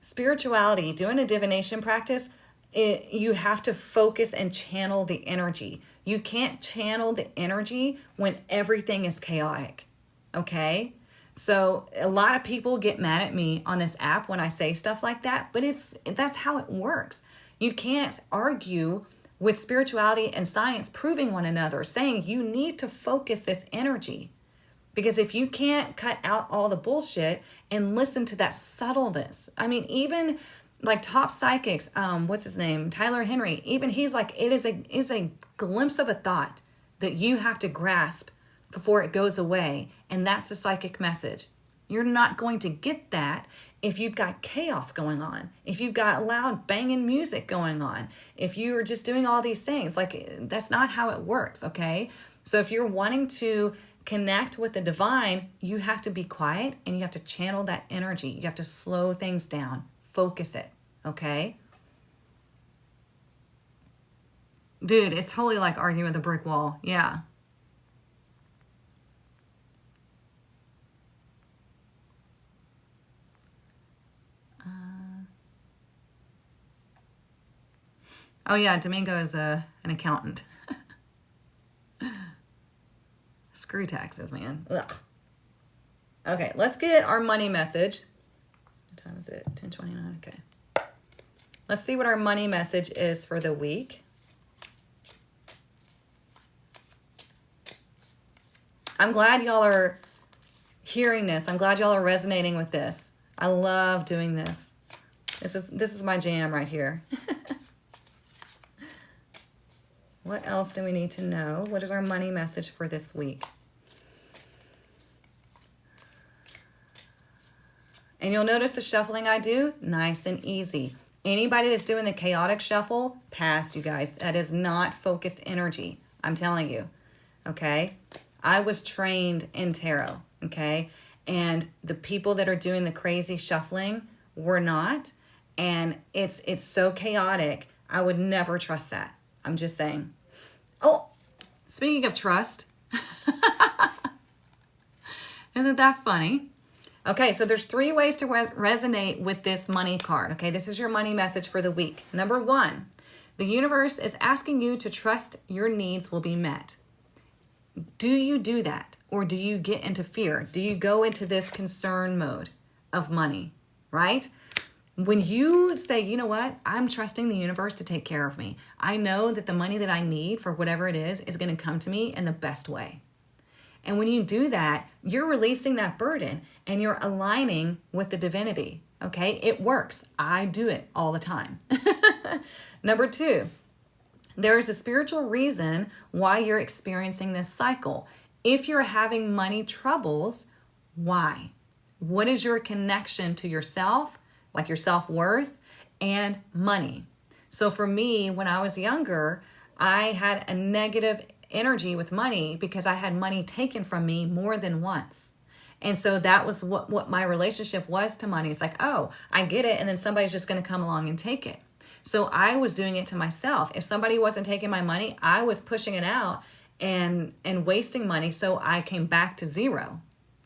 Speaker 1: spirituality, doing a divination practice, you have to focus and channel the energy. You can't channel the energy when everything is chaotic, okay? So a lot of people get mad at me on this app when I say stuff like that, but that's how it works. You can't argue with spirituality and science proving one another, saying you need to focus this energy. Because if you can't cut out all the bullshit and listen to that subtleness, I mean, even like top psychics, what's his name? Tyler Henry, even he's like, it is a glimpse of a thought that you have to grasp before it goes away. And that's the psychic message. You're not going to get that if you've got chaos going on, if you've got loud banging music going on, if you're just doing all these things. Like, that's not how it works, okay? So if you're wanting to connect with the divine, you have to be quiet and you have to channel that energy. You have to slow things down, focus it, okay? Dude, it's totally like arguing with a brick wall. Yeah. Oh yeah, Domingo is an accountant. Screw taxes, man. Ugh. Okay, let's get our money message. What time is it? 10:29. Okay. Let's see what our money message is for the week. I'm glad y'all are hearing this. I'm glad y'all are resonating with this. I love doing this. This is my jam right here. What else do we need to know? What is our money message for this week? And you'll notice the shuffling I do, nice and easy. Anybody that's doing the chaotic shuffle, pass, you guys. That is not focused energy. I'm telling you, okay? I was trained in tarot, okay? And the people that are doing the crazy shuffling were not. And it's so chaotic. I would never trust that. I'm just saying. Oh, speaking of trust. Isn't that funny? Okay, so there's 3 ways to resonate with this money card. Okay, this is your money message for the week. Number 1, the universe is asking you to trust your needs will be met. Do you do that? Or do you get into fear? Do you go into this concern mode of money, right? When you say, you know what, I'm trusting the universe to take care of me. I know that the money that I need for whatever it is going to come to me in the best way. And when you do that, you're releasing that burden and you're aligning with the divinity, okay? It works. I do it all the time. Number 2, there is a spiritual reason why you're experiencing this cycle. If you're having money troubles, why? What is your connection to yourself, like your self-worth, and money? So for me, when I was younger, I had a negative energy with money because I had money taken from me more than once. And so that was what my relationship was to money. It's like, oh, I get it, and then somebody's just going to come along and take it. So I was doing it to myself. If somebody wasn't taking my money, I was pushing it out and wasting money, so I came back to zero,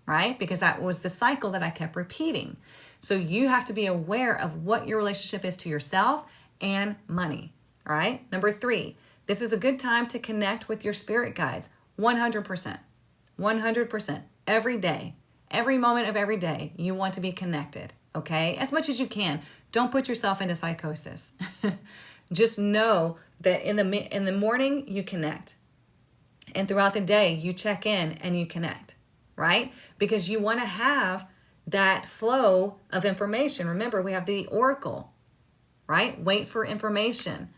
Speaker 1: right? Because that was the cycle that I kept repeating. So you have to be aware of what your relationship is to yourself and money, all right? Number 3, this is a good time to connect with your spirit guides. 100%. 100%. Every day. Every moment of every day, you want to be connected, okay? As much as you can. Don't put yourself into psychosis. Just know that in the morning, you connect. And throughout the day, you check in and you connect, right? Because you want to have that flow of information. Remember, we have the oracle, right? Wait for information.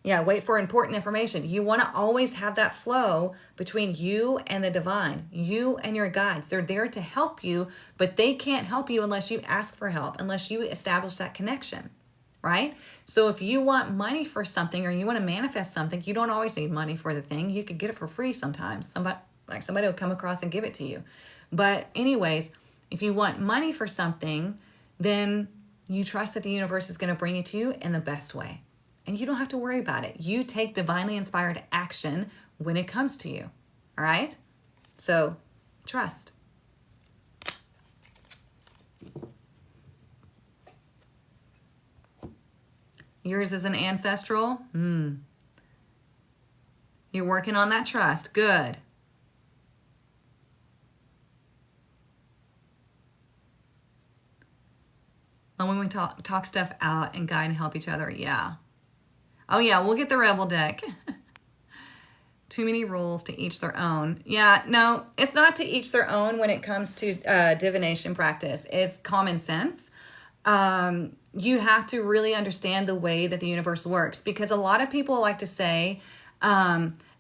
Speaker 1: Yeah, wait for important information. You want to always have that flow between you and the divine, you and your guides. They're there to help you, but they can't help you unless you ask for help, unless you establish that connection, right? So if you want money for something or you want to manifest something, you don't always need money for the thing. You could get it for free sometimes. Somebody will come across and give it to you. But anyways, if you want money for something, then you trust that the universe is going to bring it to you in the best way. And you don't have to worry about it. You take divinely inspired action when it comes to you. All right? So, trust. Yours is an ancestral? You're working on that trust. Good. And when we talk stuff out and guide and help each other, yeah. Oh yeah, we'll get the Rebel deck. Too many rules, to each their own. Yeah, no, it's not to each their own when it comes to divination practice. It's common sense. You have to really understand the way that the universe works, because a lot of people like to say,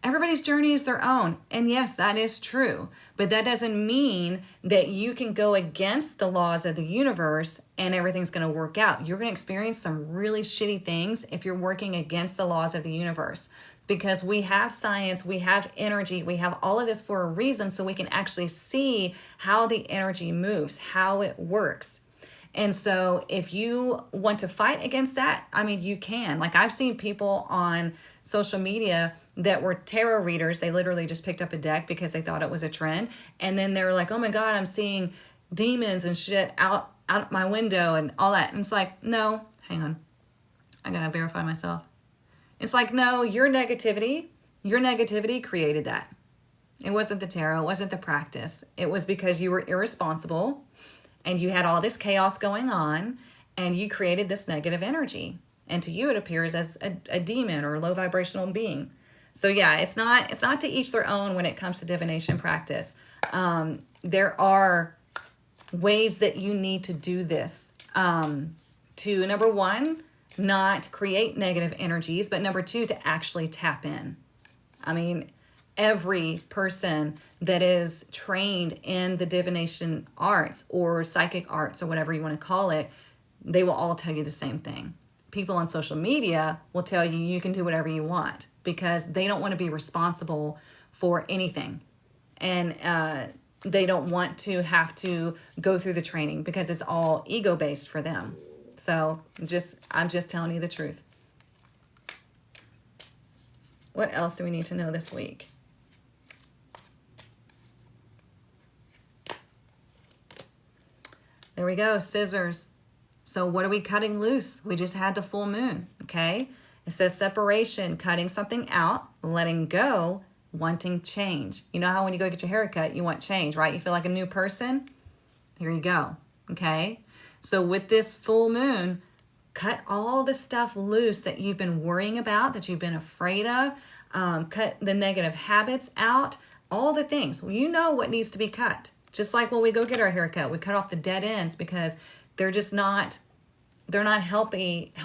Speaker 1: everybody's journey is their own. And yes, that is true. But that doesn't mean that you can go against the laws of the universe and everything's going to work out. You're going to experience some really shitty things if you're working against the laws of the universe. Because we have science, we have energy, we have all of this for a reason, so we can actually see how the energy moves, how it works. And so if you want to fight against that, I mean, you can. Like, I've seen people on social media that were tarot readers. They literally just picked up a deck because they thought it was a trend. And then they were like, oh my God, I'm seeing demons and shit out my window and all that. And it's like, no, hang on. I gotta verify myself. It's like, no, your negativity created that. It wasn't the tarot. It wasn't the practice. It was because you were irresponsible and you had all this chaos going on and you created this negative energy. And to you, it appears as a demon or a low vibrational being. So yeah, it's not to each their own when it comes to divination practice. There are ways that you need to do this to, number one, not create negative energies, but number two, to actually tap in. I mean, every person that is trained in the divination arts or psychic arts or whatever you want to call it, they will all tell you the same thing. People on social media will tell you you can do whatever you want because they don't want to be responsible for anything. And they don't want to have to go through the training because it's all ego-based for them. So I'm just telling you the truth. What else do we need to know this week? There we go, scissors. So what are we cutting loose? We just had the full moon, okay? It says separation, cutting something out, letting go, wanting change. You know how when you go get your hair cut, you want change, right? You feel like a new person? Here you go, okay? So with this full moon, cut all the stuff loose that you've been worrying about, that you've been afraid of. Cut the negative habits out, all the things. Well, you know what needs to be cut. Just like when we go get our hair cut, we cut off the dead ends because they're not helping, I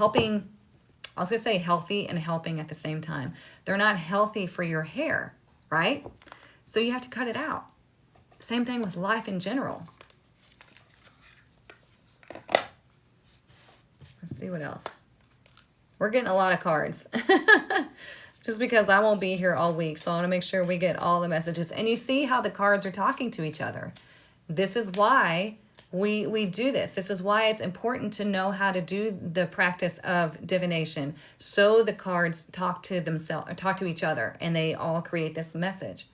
Speaker 1: was going to say healthy and helping at the same time. They're not healthy for your hair, right? So you have to cut it out. Same thing with life in general. Let's see what else. We're getting a lot of cards. Just because I won't be here all week. So I want to make sure we get all the messages. And you see how the cards are talking to each other. This is why we do this. This is why it's important to know how to do the practice of divination. So the cards talk to themselves, or talk to each other, and they all create this message.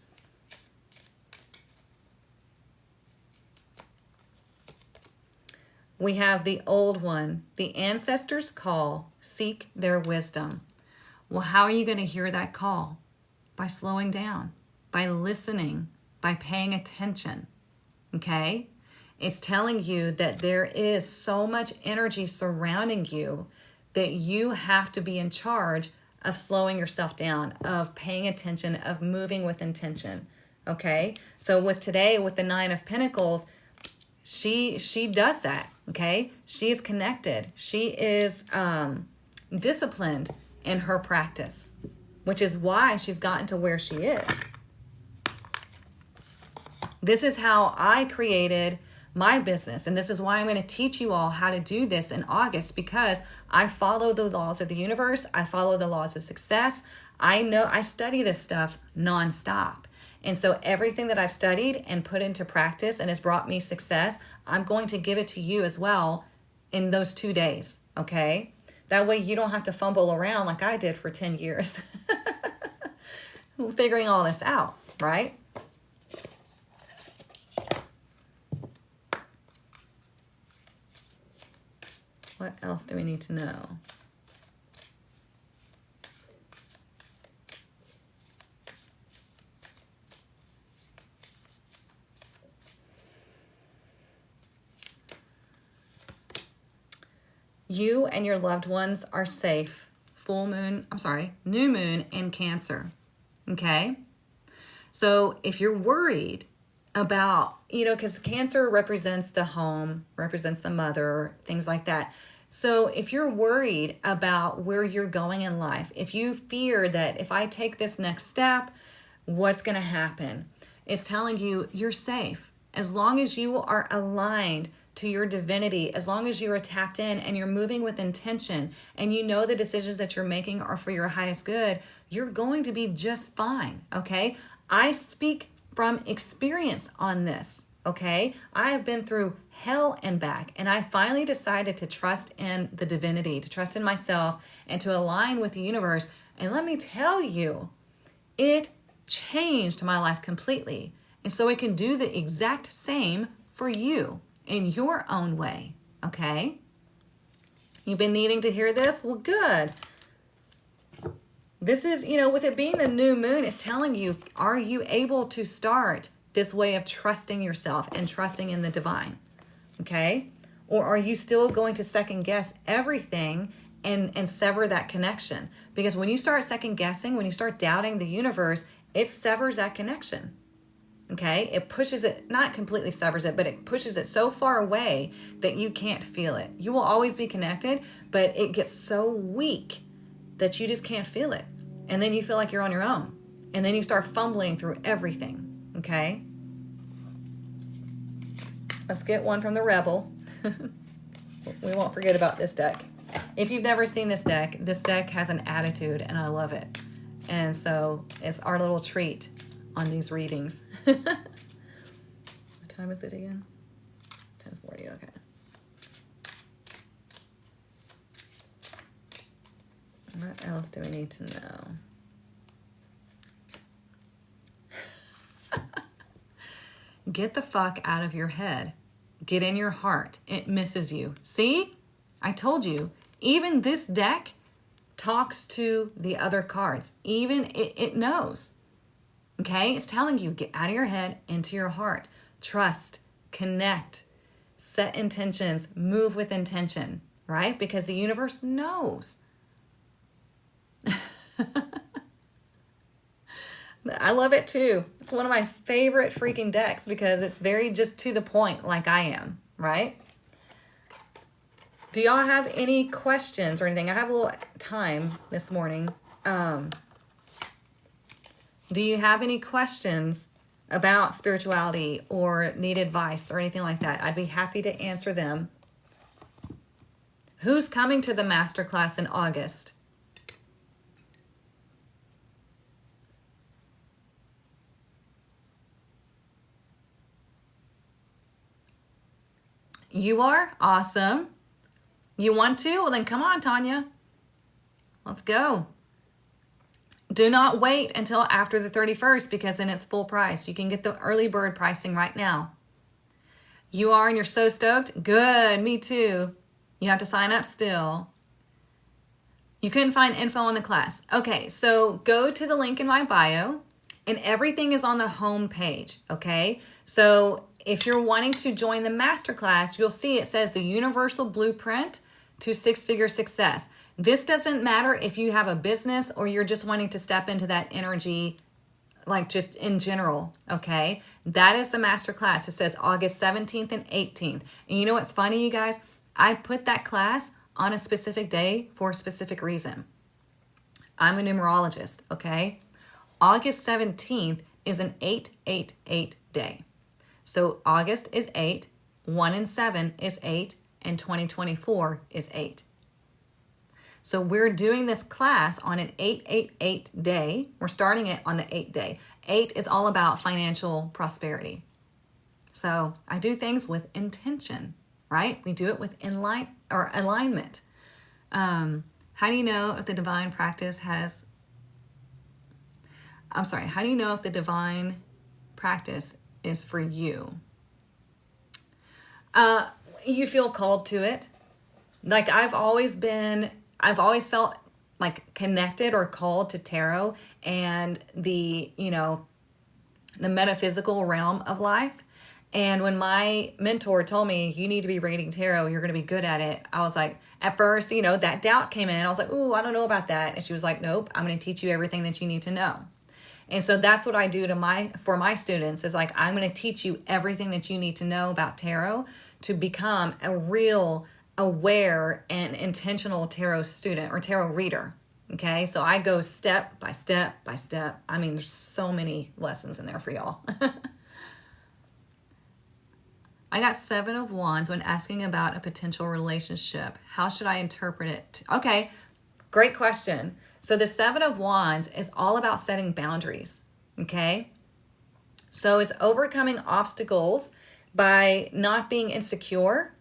Speaker 1: We have the old one. The ancestors call, seek their wisdom. Well, how are you going to hear that call? By slowing down, by listening, by paying attention, okay? It's telling you that there is so much energy surrounding you that you have to be in charge of slowing yourself down, of paying attention, of moving with intention, okay? So with today, with the Nine of Pentacles, she does that, okay? She is connected. She is disciplined in her practice, which is why she's gotten to where she is. This is how I created my business, and this is why I'm going to teach you all how to do this in August, because I follow the laws of the universe. I follow the laws of success. I study this stuff nonstop. And so everything that I've studied and put into practice and has brought me success, I'm going to give it to you as well in those 2 days, okay? That way you don't have to fumble around like I did for 10 years. Figuring all this out, right? What else do we need to know? You and your loved ones are safe. New moon in Cancer. Okay? So if you're worried about, because Cancer represents the home, represents the mother, things like that. So if you're worried about where you're going in life, if you fear that if I take this next step, what's going to happen? It's telling you you're safe. As long as you are aligned to your divinity, as long as you are tapped in and you're moving with intention and you know the decisions that you're making are for your highest good, you're going to be just fine, okay? I speak from experience on this, okay? I have been through hell and back, and I finally decided to trust in the divinity, to trust in myself, and to align with the universe. And let me tell you, it changed my life completely. And so it can do the exact same for you in your own way, okay? You've been needing to hear this? Well, good. This is, with it being the new moon, it's telling you, are you able to start this way of trusting yourself and trusting in the divine, okay? Or are you still going to second guess everything and sever that connection. Because when you start second guessing, when you start doubting the universe, it severs that connection. Okay? It pushes it, not completely severs it, but it pushes it so far away that you can't feel it. You will always be connected, but it gets so weak that you just can't feel it. And then you feel like you're on your own. And then you start fumbling through everything. Okay? Let's get one from the Rebel. We won't forget about this deck. If you've never seen this deck has an attitude, and I love it. And so it's our little treat on these readings. What time is it again? 10:40, okay. What else do we need to know? Get the fuck out of your head. Get in your heart. It misses you. See? I told you. Even this deck talks to the other cards. Even it knows. Okay? It's telling you, get out of your head, into your heart. Trust. Connect. Set intentions. Move with intention. Right? Because the universe knows. I love it too. It's one of my favorite freaking decks because it's very just to the point like I am, right? Do y'all have any questions or anything? I have a little time this morning. Do you have any questions about spirituality or need advice or anything like that? I'd be happy to answer them. Who's coming to the masterclass in August? You are? Awesome. You want to? Well, then come on, Tanya. Let's go. Do not wait until after the 31st because then it's full price. You can get the early bird pricing right now. You are and you're so stoked? Good. Me too. You have to sign up still. You couldn't find info on the class. Okay, so go to the link in my bio and everything is on the home page, okay? So if you're wanting to join the masterclass, you'll see it says the Universal Blueprint to Six-Figure Success. This doesn't matter if you have a business or you're just wanting to step into that energy, like just in general, okay? That is the masterclass. It says August 17th and 18th. And you know what's funny, you guys? I put that class on a specific day for a specific reason. I'm a numerologist, okay? August 17th is an 888 day. So August is 8, 1 and 7 is 8, and 2024 is 8. So we're doing this class on an 888 day. We're starting it on the 8th day. 8 is all about financial prosperity. So I do things with intention, right? We do it with alignment. How do you know if the divine practice has... how do you know if the divine practice is for you? You feel called to it. Like I've always felt like connected or called to tarot and the metaphysical realm of life. And when my mentor told me, you need to be reading tarot, you're going to be good at it. I was like, at first, that doubt came in. I was like, ooh, I don't know about that. And she was like, nope, I'm going to teach you everything that you need to know. And so that's what I do for my students is like, I'm going to teach you everything that you need to know about tarot to become a real aware and intentional tarot student or tarot reader. Okay. So I go step by step by step. I mean, there's so many lessons in there for y'all. I got 7 of Wands when asking about a potential relationship. How should I interpret it? Okay. Great question. So the 7 of Wands is all about setting boundaries, okay? So it's overcoming obstacles by not being insecure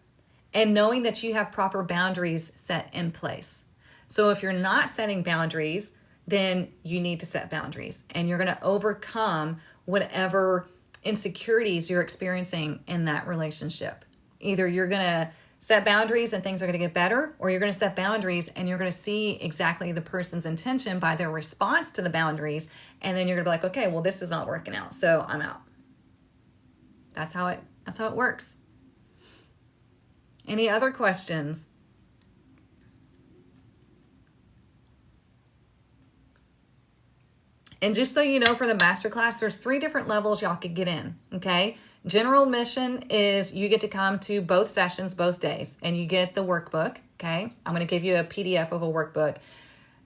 Speaker 1: and knowing that you have proper boundaries set in place. So if you're not setting boundaries, then you need to set boundaries and you're going to overcome whatever insecurities you're experiencing in that relationship. Either you're going to set boundaries and things are going to get better, or you're going to set boundaries and you're going to see exactly the person's intention by their response to the boundaries. And then you're going to be like, okay, well, this is not working out, so I'm out. That's how it works. Any other questions? And just so you know, for the masterclass, there's 3 different levels y'all could get in, okay? General admission is you get to come to both sessions, both days, and you get the workbook, okay? I'm going to give you a PDF of a workbook.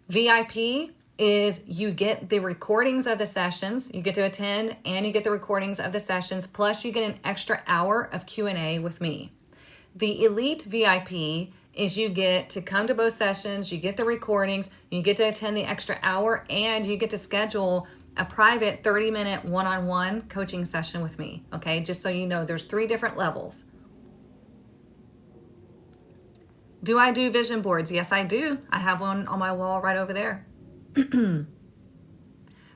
Speaker 1: VIP is you get the recordings of the sessions, you get to attend, and you get the recordings of the sessions, plus you get an extra hour of Q&A with me. The Elite VIP is you get to come to both sessions, you get the recordings, you get to attend the extra hour, and you get to schedule a private 30-minute one-on-one coaching session with me, okay? Just so you know, there's 3 different levels. Do I do vision boards? Yes, I do. I have one on my wall right over there.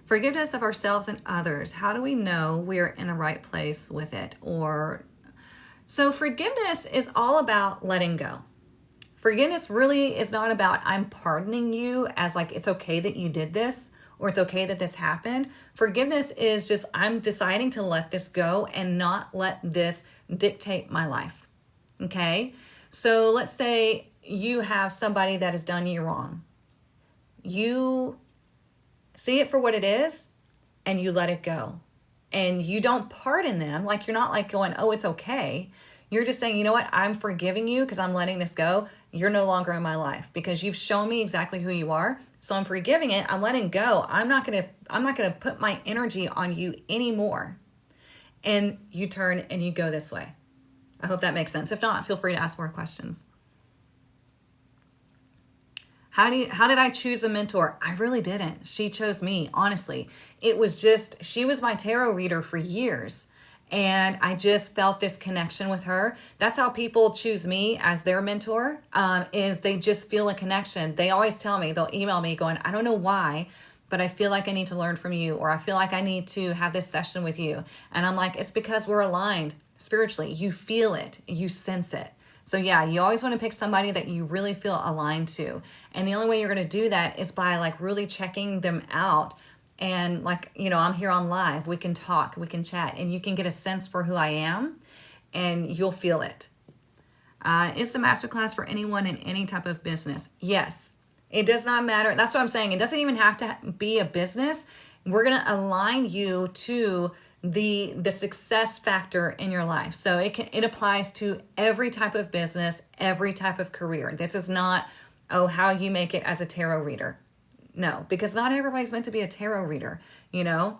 Speaker 1: Forgiveness of ourselves and others. How do we know we're in the right place with it? So forgiveness is all about letting go. Forgiveness really is not about I'm pardoning you as like it's okay that you did this or it's okay that this happened. Forgiveness is just I'm deciding to let this go and not let this dictate my life. Okay? So let's say you have somebody that has done you wrong. You see it for what it is and you let it go. And you don't pardon them. Like you're not like going, oh, it's okay. You're just saying, you know what? I'm forgiving you because I'm letting this go. You're no longer in my life because you've shown me exactly who you are. So I'm forgiving it. I'm letting go. I'm not gonna put my energy on you anymore. And you turn and you go this way. I hope that makes sense. If not, feel free to ask more questions. How did I choose a mentor? I really didn't. She chose me, honestly. It was just, she was my tarot reader for years. And I just felt this connection with her. That's how people choose me as their mentor, is they just feel a connection. They always tell me, they'll email me going, I don't know why, but I feel like I need to learn from you, or I feel like I need to have this session with you. And I'm like, it's because we're aligned spiritually. You feel it, you sense it. So yeah, you always want to pick somebody that you really feel aligned to. And the only way you're going to do that is by like really checking them out. And like, you know, I'm here on live. We can talk, we can chat, and you can get a sense for who I am and you'll feel it. Is the masterclass for anyone in any type of business? Yes, it does not matter. That's what I'm saying. It doesn't even have to be a business. We're going to align you to the success factor in your life. So it applies to every type of business, every type of career. This is not, oh, how you make it as a tarot reader. No, because not everybody's meant to be a tarot reader, you know?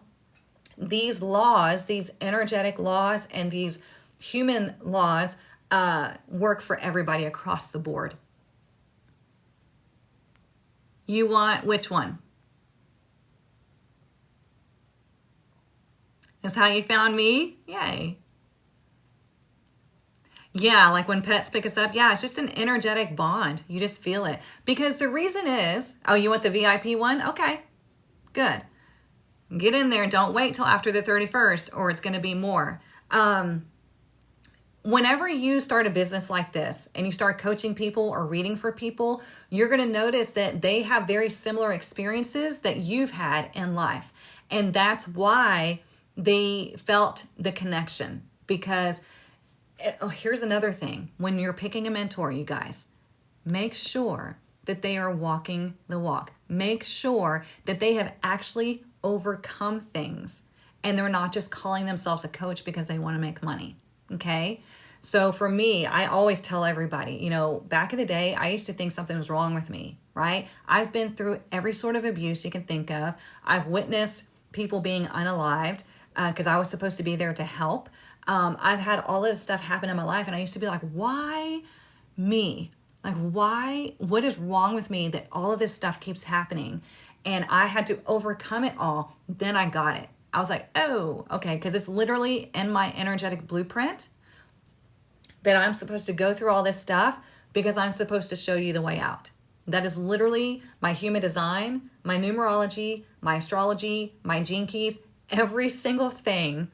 Speaker 1: These laws, these energetic laws and these human laws work for everybody across the board. You want which one? Is how you found me? Yay. Yeah, like when pets pick us up. Yeah, it's just an energetic bond. You just feel it. Because the reason is, oh, you want the VIP one? Okay, good. Get in there. Don't wait till after the 31st or it's going to be more. Whenever you start a business like this and you start coaching people or reading for people, you're going to notice that they have very similar experiences that you've had in life. And that's why they felt the connection. Because here's another thing. When you're picking a mentor, you guys, make sure that they are walking the walk. Make sure that they have actually overcome things and they're not just calling themselves a coach because they want to make money. Okay? So for me, I always tell everybody, you know, back in the day, I used to think something was wrong with me, right? I've been through every sort of abuse you can think of. I've witnessed people being unalived because I was supposed to be there to help. I've had all this stuff happen in my life and I used to be like, why me? Like, why? What is wrong with me that all of this stuff keeps happening? And I had to overcome it all. Then I got it. I was like, oh, okay, because it's literally in my energetic blueprint that I'm supposed to go through all this stuff because I'm supposed to show you the way out. That is literally my human design, my numerology, my astrology, my gene keys, every single thing.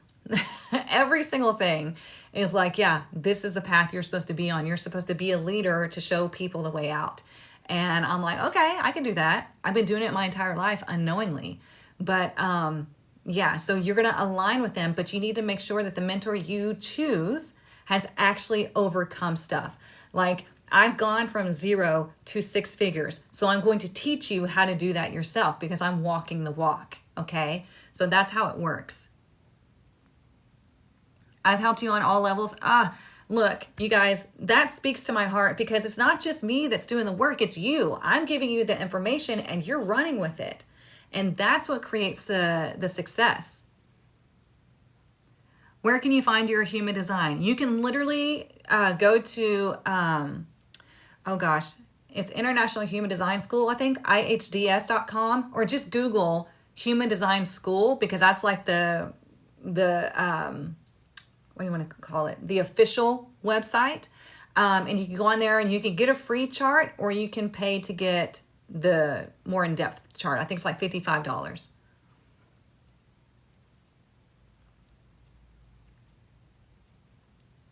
Speaker 1: Every single thing is like, yeah, this is the path you're supposed to be on. You're supposed to be a leader to show people the way out. And I'm like, okay, I can do that. I've been doing it my entire life unknowingly. But yeah, so you're going to align with them, but you need to make sure that the mentor you choose has actually overcome stuff. Like, I've gone from 0 to 6 figures. So I'm going to teach you how to do that yourself because I'm walking the walk. okay? So that's how it works. I've helped you on all levels. Look, you guys, that speaks to my heart because it's not just me that's doing the work, it's you. I'm giving you the information and you're running with it. And that's what creates the success. Where can you find your human design? You can literally go to, oh gosh, it's International Human Design School, I think, ihds.com, or just Google Human Design School because that's like the what do you want to call it? The official website. And you can go on there and you can get a free chart or you can pay to get the more in-depth chart. I think it's like $55.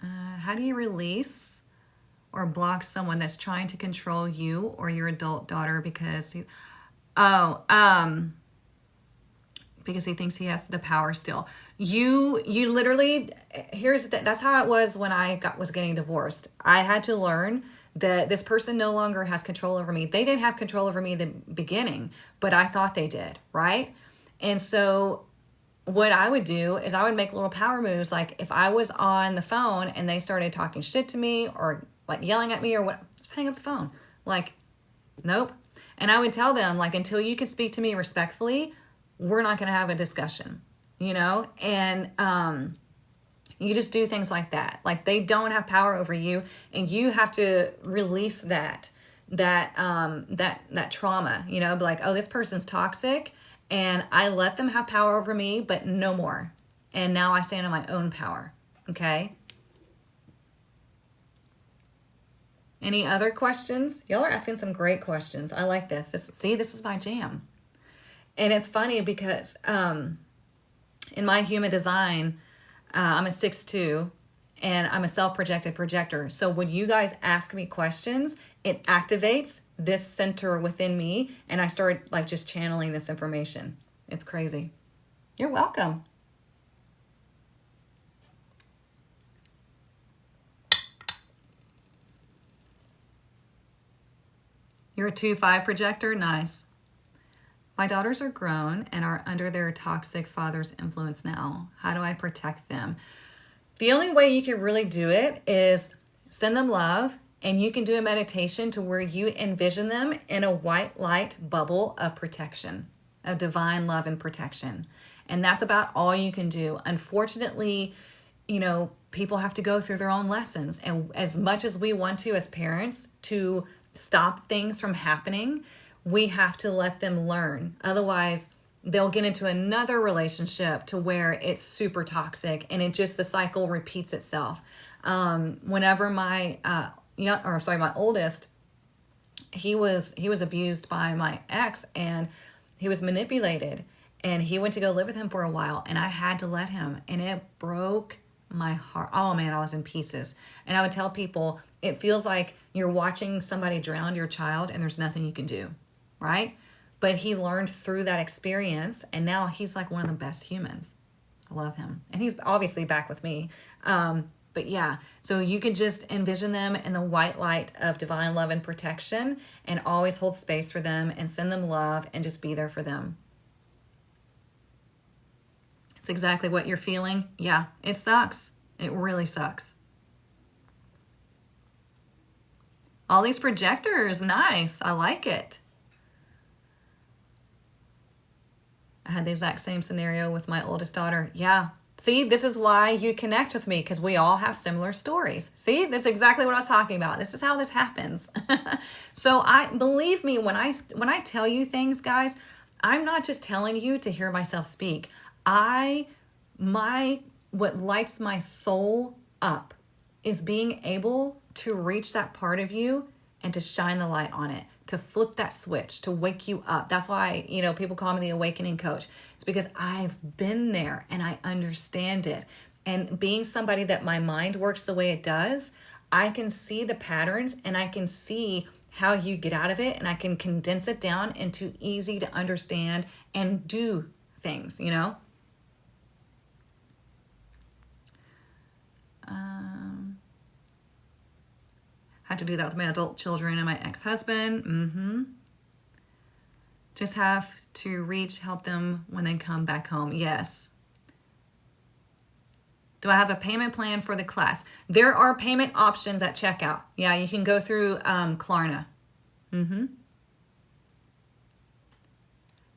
Speaker 1: How do you release or block someone that's trying to control you or your adult daughter because because he thinks he has the power still? You literally, that's how it was when I was getting divorced. I had to learn that this person no longer has control over me. They didn't have control over me in the beginning, but I thought they did, right? And so what I would do is I would make little power moves. Like if I was on the phone and they started talking shit to me or like yelling at me or what, just hang up the phone. Like, nope. And I would tell them, like, until you can speak to me respectfully, we're not going to have a discussion, you know? And you just do things like that. Like they don't have power over you and you have to release that trauma, you know, be like, oh, this person's toxic and I let them have power over me, but no more. And now I stand on my own power. Okay. Any other questions? Y'all are asking some great questions. I like this. This is my jam. And it's funny because in my human design, I'm a 6'2", and I'm a self-projected projector. So when you guys ask me questions, it activates this center within me, and I start like just channeling this information. It's crazy. You're welcome. You're a 2-5 projector? Nice. My daughters are grown and are under their toxic father's influence now. How do I protect them? The only way you can really do it is send them love, and you can do a meditation to where you envision them in a white light bubble of protection, of divine love and protection. And that's about all you can do. Unfortunately, you know, people have to go through their own lessons. And as much as we want to, as parents, to stop things from happening, we have to let them learn. Otherwise, they'll get into another relationship to where it's super toxic and the cycle repeats itself. Whenever my oldest, he was abused by my ex and he was manipulated, and he went to go live with him for a while, and I had to let him, and it broke my heart. Oh man, I was in pieces. And I would tell people, it feels like you're watching somebody drown your child and there's nothing you can do. Right? But he learned through that experience, and now he's like one of the best humans. I love him. And he's obviously back with me. But yeah, so you can just envision them in the white light of divine love and protection, and always hold space for them and send them love and just be there for them. It's exactly what you're feeling. Yeah, it sucks. It really sucks. All these projectors, nice. I like it. I had the exact same scenario with my oldest daughter. Yeah. See, this is why you connect with me, because we all have similar stories. See, that's exactly what I was talking about. This is how this happens. So believe me when I tell you things, guys, I'm not just telling you to hear myself speak. What lights my soul up is being able to reach that part of you and to shine the light on it, to flip that switch, to wake you up. That's why, people call me the awakening coach. It's because I've been there and I understand it. And being somebody that my mind works the way it does, I can see the patterns and I can see how you get out of it, and I can condense it down into easy to understand and do things, Had to do that with my adult children and my ex-husband. Just have to help them when they come back home. Yes. Do I have a payment plan for the class? There are payment options at checkout. Yeah, you can go through Klarna.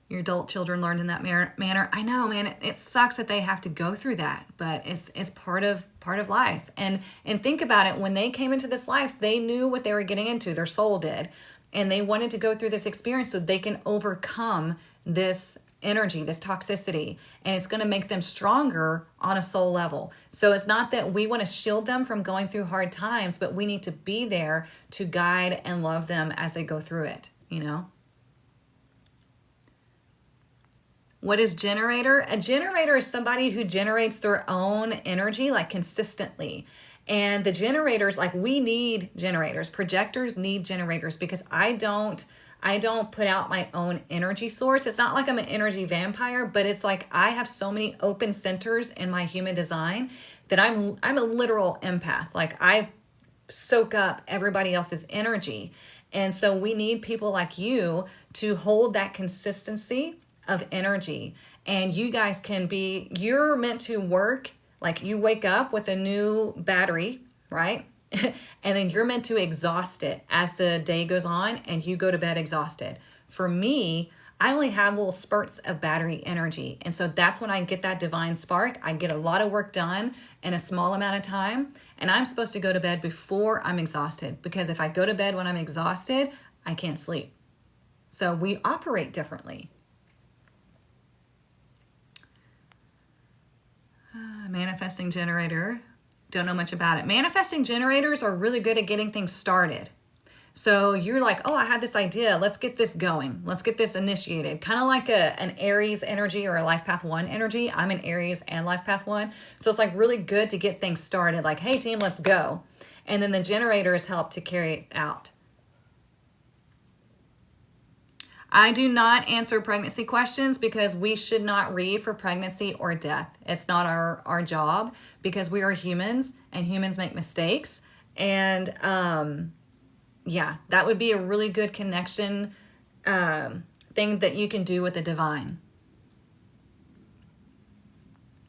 Speaker 1: Your adult children learned in that manner. I know, man. It sucks that they have to go through that, but it's part of life. And think about it. When they came into this life, they knew what they were getting into. Their soul did, and they wanted to go through this experience so they can overcome this energy, this toxicity, and it's going to make them stronger on a soul level. So it's not that we want to shield them from going through hard times, but we need to be there to guide and love them as they go through it, you know? What is generator? A generator is somebody who generates their own energy, like consistently. And the generators, like, we need generators. Projectors need generators, because I don't put out my own energy source. It's not like I'm an energy vampire, but it's like I have so many open centers in my human design that I'm a literal empath. Like, I soak up everybody else's energy. And so we need people like you to hold that consistency of energy. And you guys you're meant to work, like, you wake up with a new battery, right? And then you're meant to exhaust it as the day goes on, and you go to bed exhausted. For me, I only have little spurts of battery energy. And so that's when I get that divine spark. I get a lot of work done in a small amount of time. And I'm supposed to go to bed before I'm exhausted, because if I go to bed when I'm exhausted, I can't sleep. So we operate differently. Manifesting generator. Don't know much about it. Manifesting generators are really good at getting things started. So you're like, oh, I had this idea. Let's get this going. Let's get this initiated. Kind of like an Aries energy or a Life Path 1 energy. I'm an Aries and Life Path 1. So it's like really good to get things started. Like, hey, team, let's go. And then the generators help to carry it out. I do not answer pregnancy questions, because we should not read for pregnancy or death. It's not our job, because we are humans and humans make mistakes. And yeah, that would be a really good connection thing that you can do with the divine.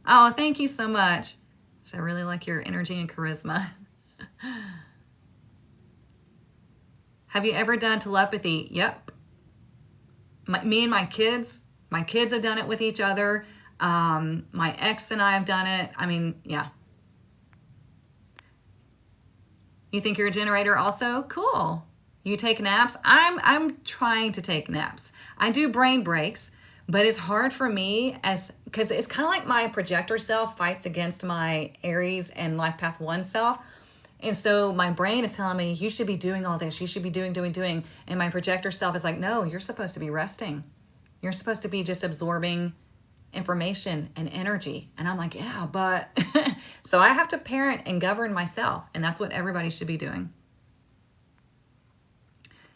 Speaker 1: Oh, thank you so much. So I really like your energy and charisma. Have you ever done telepathy? Yep. Me and my kids have done it with each other. My ex and I have done it. I mean, yeah. You think you're a generator also? Cool. You take naps? I'm trying to take naps. I do brain breaks, but it's hard for me because it's kind of like my projector self fights against my Aries and Life Path 1 self. And so my brain is telling me, you should be doing all this. You should be doing. And my projector self is like, no, you're supposed to be resting. You're supposed to be just absorbing information and energy. And I'm like, yeah, but so I have to parent and govern myself. And that's what everybody should be doing.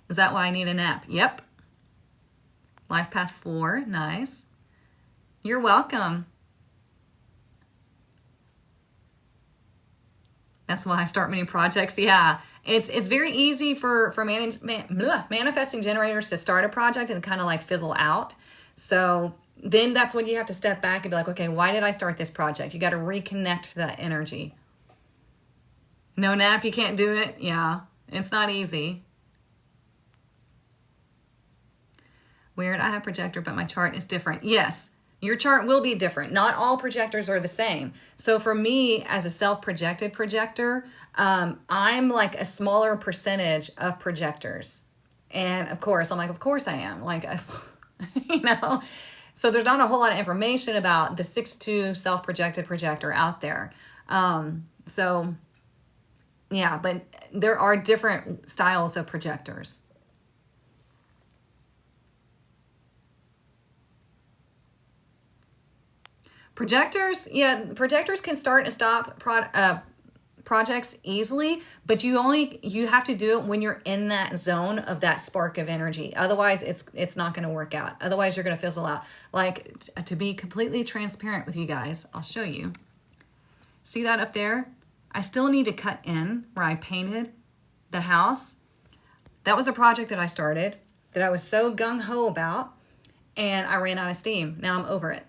Speaker 1: Is that why I need a nap? Yep. Life Path 4. Nice. You're welcome. That's why I start many projects. Yeah, it's very easy for manifesting generators to start a project and kind of like fizzle out. So then that's when you have to step back and be like, okay, why did I start this project? You got to reconnect to that energy. No nap, you can't do it. Yeah, it's not easy. Weird, I have projector, but my chart is different. Yes. Your chart will be different. Not all projectors are the same. So for me, as a self-projected projector, I'm like a smaller percentage of projectors. And of course, I'm like, of course I am. Like, you know, so there's not a whole lot of information about the 6'2" self-projected projector out there. So yeah, but there are different styles of projectors. Projectors can start and stop projects easily, but you have to do it when you're in that zone of that spark of energy. Otherwise, it's not going to work out. Otherwise, you're going to fizzle out. Like, to be completely transparent with you guys, I'll show you. See that up there? I still need to cut in where I painted the house. That was a project that I started that I was so gung-ho about. and I ran out of steam. Now I'm over it.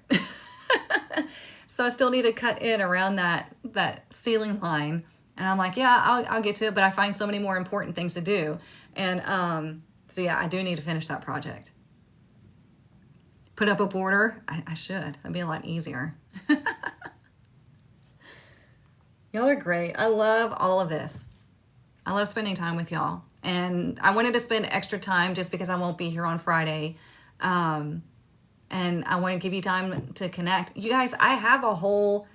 Speaker 1: So I still need to cut in around that ceiling line. And I'm like, yeah, I'll get to it, but I find so many more important things to do. And so yeah, I do need to finish that project. Put up a border. I should. That'd be a lot easier. Y'all are great. I love all of this. I love spending time with y'all. And I wanted to spend extra time just because I won't be here on Friday. And I want to give you time to connect. You guys, I have a whole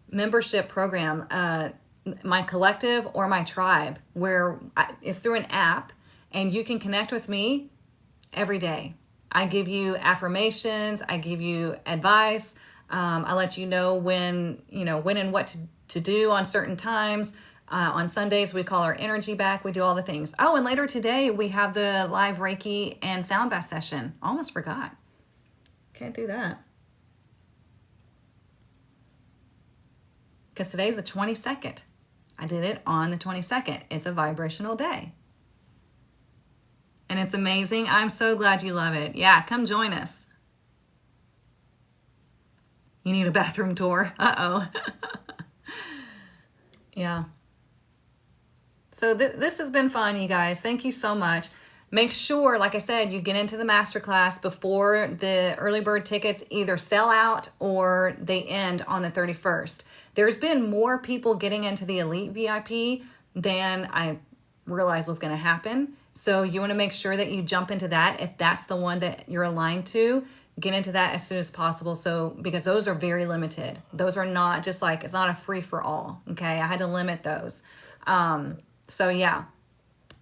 Speaker 1: membership program, my collective or my tribe, where it's through an app and you can connect with me every day. I give you affirmations. I give you advice. I let you know when and what to do on certain times. On Sundays, we call our energy back. We do all the things. Oh, and later today, we have the live Reiki and sound bath session. Almost forgot. Can't do that. Because today's the 22nd. I did it on the 22nd. It's a vibrational day. And it's amazing. I'm so glad you love it. Yeah, come join us. You need a bathroom tour. Uh-oh. Yeah. So this has been fun, you guys. Thank you so much. Make sure, like I said, you get into the masterclass before the early bird tickets either sell out or they end on the 31st. There's been more people getting into the Elite VIP than I realized was going to happen. So you want to make sure that you jump into that. If that's the one that you're aligned to, get into that as soon as possible. So, because those are very limited. Those are not just like, it's not a free for all. Okay. I had to limit those. So yeah.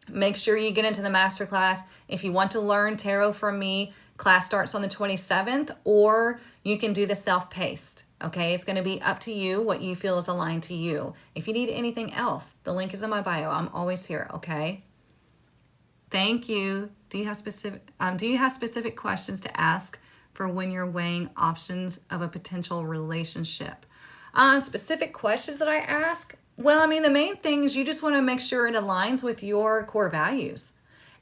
Speaker 1: Make sure you get into the masterclass. If you want to learn tarot from me, class starts on the 27th, or you can do the self-paced. Okay, it's going to be up to you what you feel is aligned to you. If you need anything else, the link is in my bio. I'm always here. Okay. Thank you. Do you have specific questions to ask for when you're weighing options of a potential relationship? Specific questions that I ask? Well, I mean, the main thing is you just want to make sure it aligns with your core values.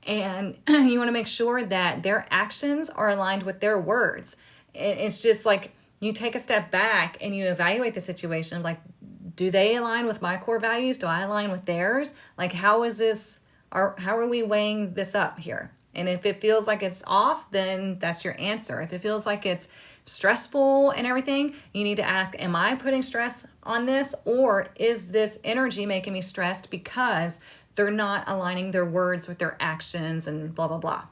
Speaker 1: And you want to make sure that their actions are aligned with their words. It's just like you take a step back and you evaluate the situation. Like, do they align with my core values? Do I align with theirs? Like, how are we weighing this up here? And if it feels like it's off, then that's your answer. If it feels like it's stressful and everything, you need to ask, am I putting stress on this, or is this energy making me stressed because they're not aligning their words with their actions and blah, blah, blah.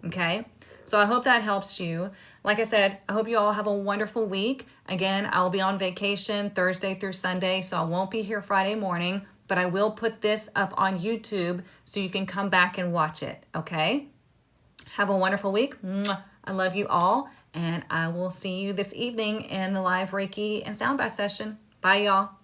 Speaker 1: Okay. So I hope that helps you. Like I said, I hope you all have a wonderful week. Again, I'll be on vacation Thursday through Sunday, so I won't be here Friday morning, but I will put this up on YouTube so you can come back and watch it. Okay. Have a wonderful week. Mwah. I love you all. And I will see you this evening in the live Reiki and sound bath session. Bye, y'all.